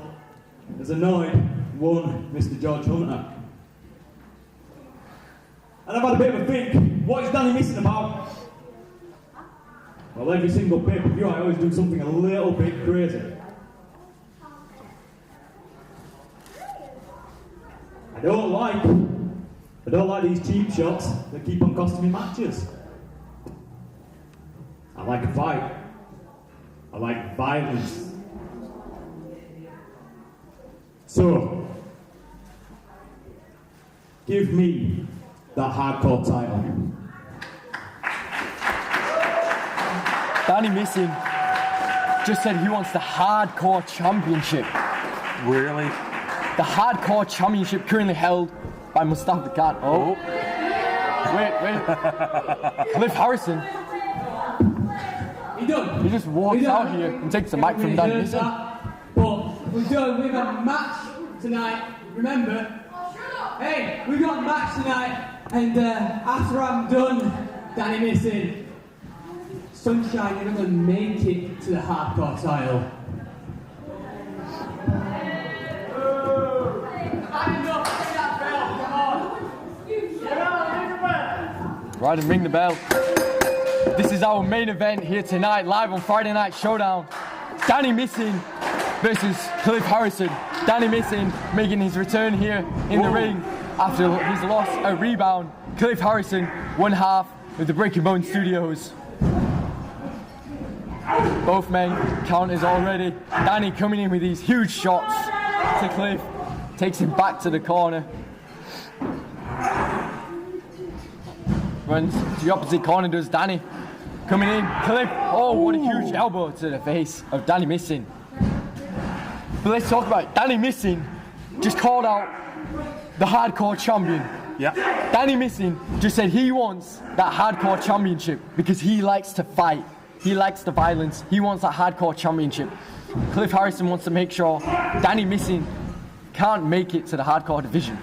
[SPEAKER 13] has annoyed one Mr. George Hunter. And I've had a bit of a think, what is Danny Missing about? Well, every single pay-per-view I always do something a little bit crazy. I don't like these cheap shots that keep on costing me matches. I like a fight. I like violence. So, give me that hardcore title.
[SPEAKER 1] Danny Missing just said he wants the hardcore championship.
[SPEAKER 2] Really?
[SPEAKER 1] The hardcore championship currently held by Mustafa Khan. Oh. Wait. Cliff Harrison.
[SPEAKER 7] He done.
[SPEAKER 1] He just walks out here and takes the mic from Danny Missing.
[SPEAKER 7] But we're done. We've got a match tonight. Remember? Hey, we've got a match tonight. And after I'm done, Danny Missing, Sunshine, you're not going to make it to the hardcore title.
[SPEAKER 1] Right, and ring the bell. This is our main event here tonight, live on Friday Night Showdown. Danny Missing versus Cliff Harrison. Danny Missing making his return here in the ring after he's lost a rebound. Cliff Harrison, one half of the Breaking Bone Studios. Both men counters already. Danny coming in with these huge shots to Cliff. Takes him back to the corner. Runs to the opposite corner, does Danny. Coming in, Cliff. Oh, what a huge elbow to the face of Danny Missing. But let's talk about it. Danny Missing just called out the hardcore champion.
[SPEAKER 2] Yeah.
[SPEAKER 1] Danny Missing just said he wants that hardcore championship because he likes to fight. He likes the violence. He wants that hardcore championship. Cliff Harrison wants to make sure Danny Missing can't make it to the hardcore division.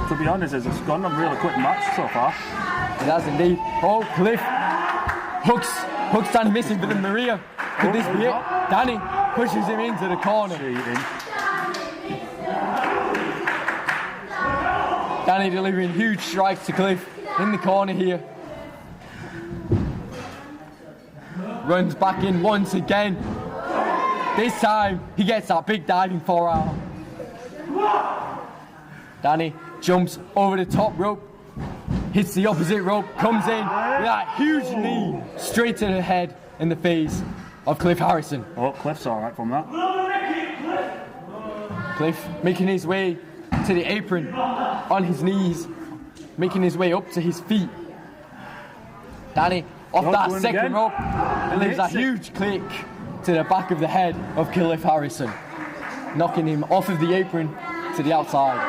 [SPEAKER 2] To be honest, it's gone a really quick match so far.
[SPEAKER 1] It has indeed. Oh, Cliff hooks Danny Missing for the Maria. Could this be it? Danny pushes him into the corner. Danny delivering huge strikes to Cliff in the corner here. Runs back in once again. This time he gets that big diving forearm. Danny jumps over the top rope, hits the opposite rope, comes in with that huge knee straight to the head and the face of Cliff Harrison.
[SPEAKER 2] Oh, Cliff's alright from that.
[SPEAKER 1] Cliff making his way to the apron on his knees, making his way up to his feet. Danny off that second rope delivers a huge kick to the back of the head of Cliff Harrison, knocking him off of the apron to the outside.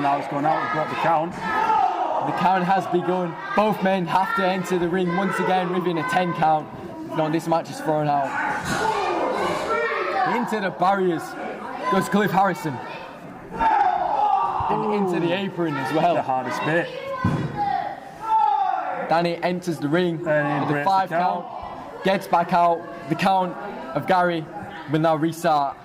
[SPEAKER 2] Now it's going out, we've got the count.
[SPEAKER 1] The count has begun. Both men have to enter the ring once again within a 10 count. If not, this match is thrown out. Into the barriers goes Cliff Harrison. And into the apron as well.
[SPEAKER 2] The hardest bit.
[SPEAKER 1] Danny enters the ring with a 5 count. Gets back out. The count of Gary will now restart.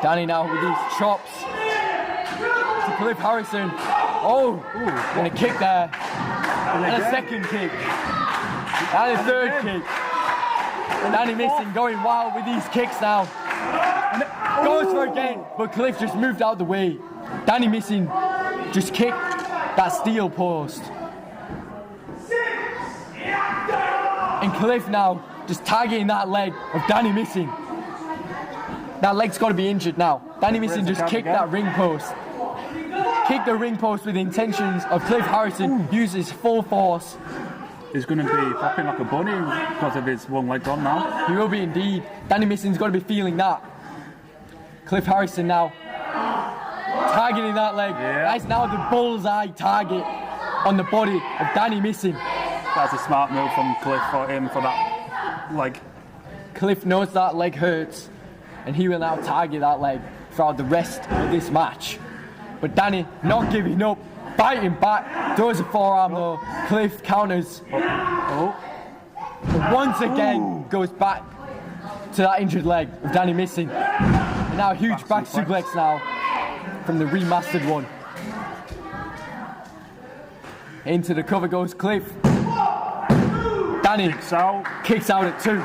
[SPEAKER 1] Danny now with these chops to Cliff Harrison. Oh, and a kick there. And a second kick. And a third kick. Danny Missing going wild with these kicks now. Goes for again, but Cliff just moved out of the way. Danny Missing just kicked that steel post. And Cliff now just tagging that leg of Danny Missing. That leg's got to be injured now. Danny Missing just kicked that ring post. Kicked the ring post with the intentions of Cliff Harrison uses full force.
[SPEAKER 2] He's going to be popping like a bunny because of his one leg gone now.
[SPEAKER 1] He will be indeed. Danny Missing's got to be feeling that. Cliff Harrison now targeting that leg. That's now the bullseye target on the body of Danny Missing.
[SPEAKER 2] That's a smart move from Cliff for him for that leg.
[SPEAKER 1] Cliff knows that leg hurts, and he will now target that leg throughout the rest of this match. But Danny not giving up, fighting back, throws a forearm though. Cliff counters. And once again goes back to that injured leg of Danny Missing. And now a huge back suplex now from the remastered one. Into the cover goes Cliff. Danny kicks out at 2.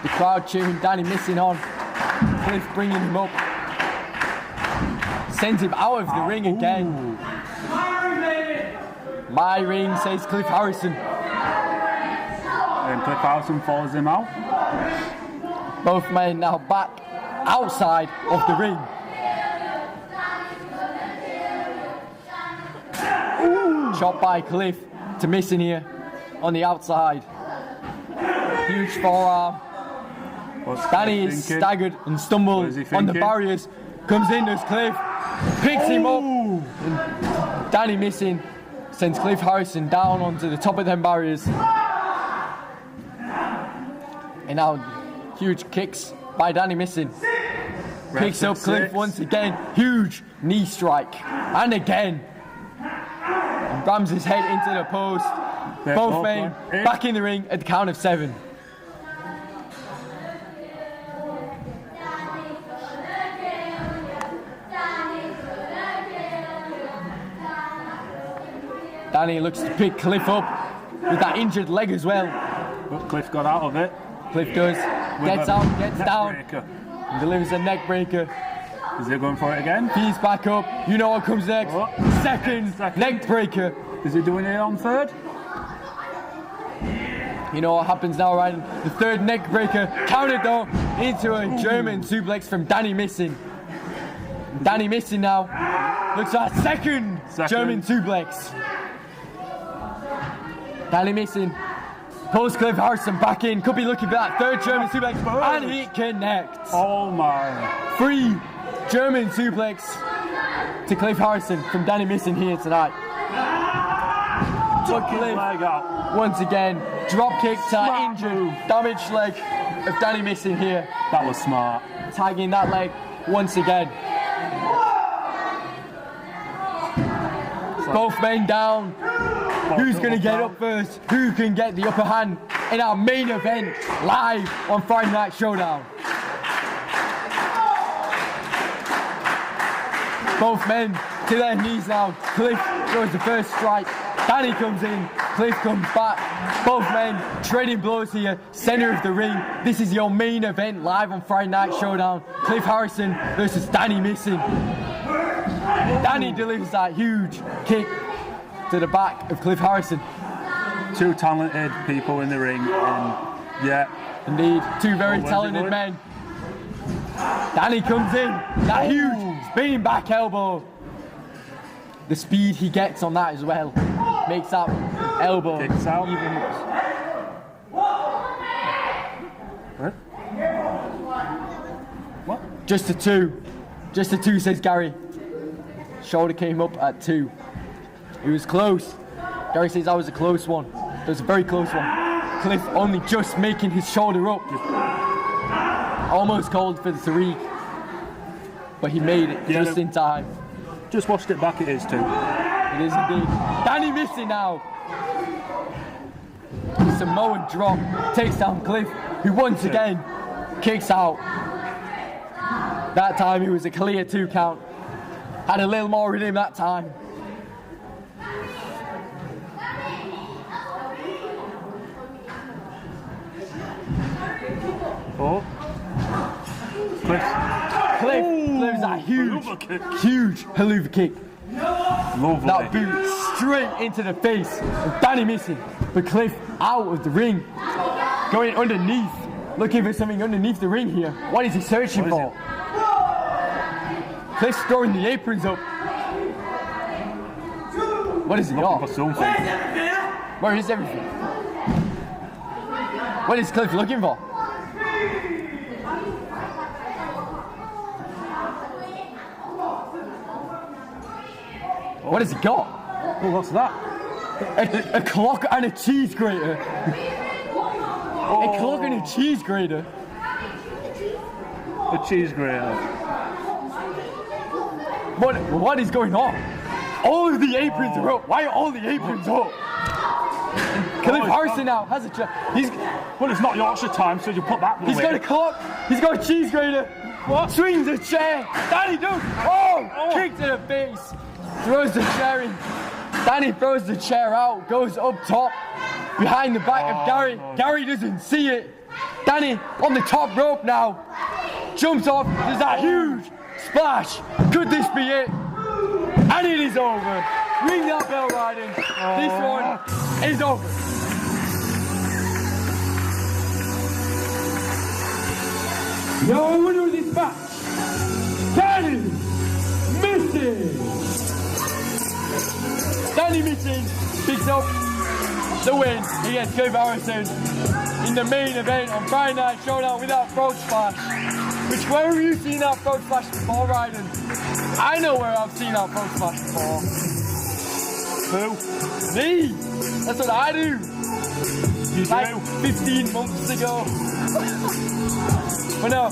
[SPEAKER 1] The crowd cheering Danny Missing on. Cliff bringing him up. Sends him out of the ring again. My ring, says Cliff Harrison.
[SPEAKER 2] And Cliff Harrison follows him out.
[SPEAKER 1] Both men now back outside of the ring. Shot by Cliff to Missing here on the outside. Huge forearm. Danny is staggered and stumbled on the barriers. Comes in, there's Cliff. Picks him up. And Danny Missing sends Cliff Harrison down onto the top of them barriers. And now huge kicks by Danny Missing. Picks up Cliff once again. Huge knee strike. And again. And rams his head into the post. Both men back in the ring at the count of 7. Danny looks to pick Cliff up with that injured leg as well.
[SPEAKER 2] But Cliff got out of it.
[SPEAKER 1] Cliff does. Gets out, gets down. delivers a neck breaker.
[SPEAKER 2] Is he going for it again?
[SPEAKER 1] He's back up. You know what comes next.
[SPEAKER 2] Oh.
[SPEAKER 1] Second neck breaker.
[SPEAKER 2] Is he doing it on third?
[SPEAKER 1] You know what happens now, Ryan? The third neck breaker countered though into a German suplex from Danny Missing. Danny Missing now looks at second German suplex. Danny Missing pulls Cliff Harrison back in. Could be looking for that third German suplex, and he connects.
[SPEAKER 2] Oh my!
[SPEAKER 1] 3 German suplex to Cliff Harrison from Danny Missing here tonight. But Cliff, once again, drop kick to that injured, damaged leg of Danny Missing here.
[SPEAKER 2] That was smart.
[SPEAKER 1] Tagging that leg once again. Both men down. Who's going to get up first? Who can get the upper hand in our main event live on Friday Night Showdown? Both men to their knees now. Cliff throws the first strike. Danny comes in. Cliff comes back. Both men trading blows here. Center of the ring. This is your main event live on Friday Night Showdown. Cliff Harrison versus Danny Missing. Danny delivers that huge kick to the back of Cliff Harrison.
[SPEAKER 2] 2 talented people in the ring, and yeah,
[SPEAKER 1] indeed, 2 very talented men. Danny comes in, that huge spinning back elbow. The speed he gets on that as well makes that elbow
[SPEAKER 2] kicks out.
[SPEAKER 1] even.
[SPEAKER 2] What?
[SPEAKER 1] Just a 2. Just a 2, says Gary. Shoulder came up at 2. It was close. Gary says that was a close one. It was a very close one. Cliff only just making his shoulder up. Almost called for the 3. But he made it just in time.
[SPEAKER 2] Just watched it back, it is 2.
[SPEAKER 1] It is indeed. Danny Missing now. Samoan drop. Takes down Cliff, who once again kicks out. That time it was a clear 2 count. Had a little more in him that time.
[SPEAKER 2] Oh.
[SPEAKER 1] Cliff's that huge haluva kick.
[SPEAKER 2] Lovely.
[SPEAKER 1] That boot straight into the face of Danny Missing. But Cliff out of the ring. Going underneath. Looking for something underneath the ring here. What is he searching for? Cliff's throwing the aprons up. What is he got? Where is everything? What is Cliff looking for? What has he got?
[SPEAKER 2] Oh, what's that?
[SPEAKER 1] A clock and a cheese grater. A clock and a cheese grater.
[SPEAKER 2] A cheese grater.
[SPEAKER 1] What is going on? All of the aprons are up. Why are all the aprons up? Cliff Harrison now has a
[SPEAKER 2] well, it's not Yorkshire time, so you put that one
[SPEAKER 1] He's got a clock. He's got a cheese grater. What? Swings a chair. Danny does. Oh! Kick to the face. Throws the chair in. Danny throws the chair out. Goes up top. Behind the back of Gary. Gary doesn't see it. Danny on the top rope now. Jumps off. There's that huge splash. Could this be it? And it is over. Ring that bell, Ryden. This one is over.
[SPEAKER 9] Your winner of this match, Danny Missing.
[SPEAKER 1] Danny Missing picks up the win against Cliff Harrison in the main event on Friday Night Showdown with that frog splash. Which, where have you seen that frog splash before, Ryden? I know where I've seen that frog splash before.
[SPEAKER 2] Who?
[SPEAKER 1] Me! That's what I do!
[SPEAKER 2] You
[SPEAKER 1] like
[SPEAKER 2] do?
[SPEAKER 1] 15 months ago. But no,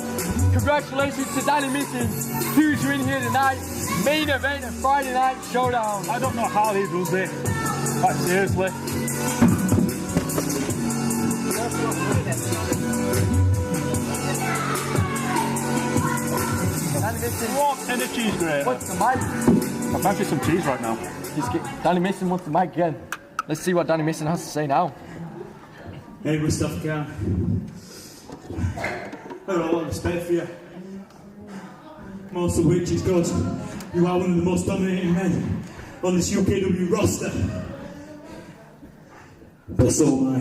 [SPEAKER 1] congratulations to Danny Missing. Huge win here tonight. Main event of Friday Night Showdown.
[SPEAKER 2] I don't know how he does it. Like, seriously. What in a cheese grater?
[SPEAKER 1] What's the mic?
[SPEAKER 2] I'm actually some cheese right now.
[SPEAKER 1] Danny Missing wants the mic again. Let's see what Danny Missing has to say now.
[SPEAKER 13] Hey, Mustafa Khan. I got a lot of respect for you. Most of which is because you are one of the most dominating men on this UKW roster. But so am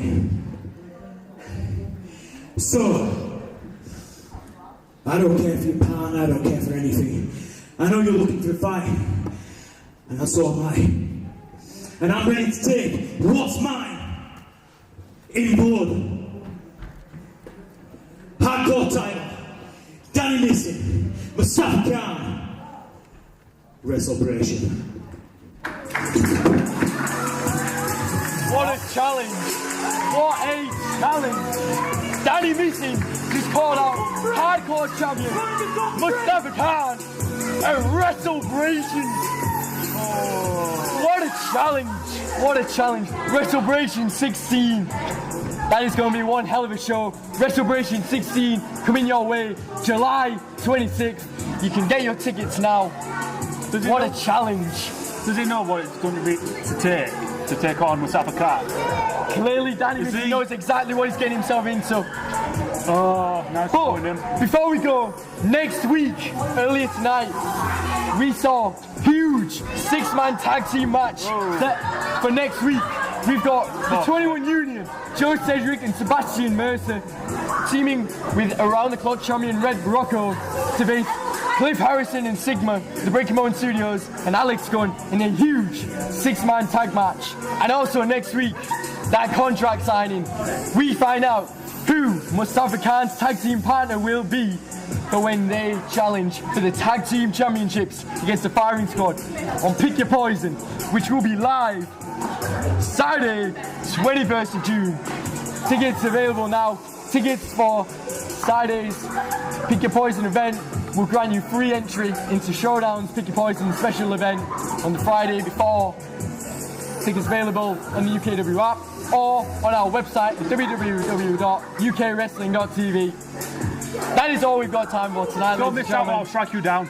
[SPEAKER 13] I. So, I don't care for your partner, I don't care for anything. I know you're looking for a fight, and so am I. And I'm ready to take what's mine in blood. Hardcore title, Danny Missing, Mustafa Khan, WrestleBration.
[SPEAKER 1] What a challenge! What a challenge! Danny Missing just called out hardcore champion Mustafa Khan and WrestleBration. Oh, what a challenge! What a challenge! WrestleBration 16. That is going to be one hell of a show. WrestleBration 16 coming your way July 26th. You can get your tickets now. What a challenge!
[SPEAKER 2] Does he know what it's going to be to take on Mustafa Khan?
[SPEAKER 1] Clearly, Danny Missing knows exactly what he's getting himself into.
[SPEAKER 2] Oh, nice going him.
[SPEAKER 1] Before we go, next week, earlier tonight, we saw huge 6-man tag team match set for next week. We've got the 21 Union, Joe Cedric and Sebastian Mercer, teaming with around-the-clock champion Red Rocco to face Cliff Harrison and Sigma, the Breaking Mountain Studios, and Alex Gunn in a huge 6-man tag match. And also next week, that contract signing, we find out who Mustafa Khan's tag team partner will be for when they challenge for the tag team championships against the Firing Squad on Pick Your Poison, which will be live Saturday, 21st of June. Tickets available now. Tickets for Saturday's Pick Your Poison event will grant you free entry into Showdown's Pick Your Poison special event on the Friday before. Tickets available on the UKW app or on our website at www.ukwrestling.tv. That is all we've got time for tonight.
[SPEAKER 2] Don't miss out, I'll strike you down.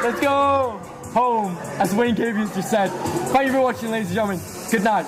[SPEAKER 1] Let's go home, as Wayne Gavians just said. Thank you for watching, ladies and gentlemen. Good night.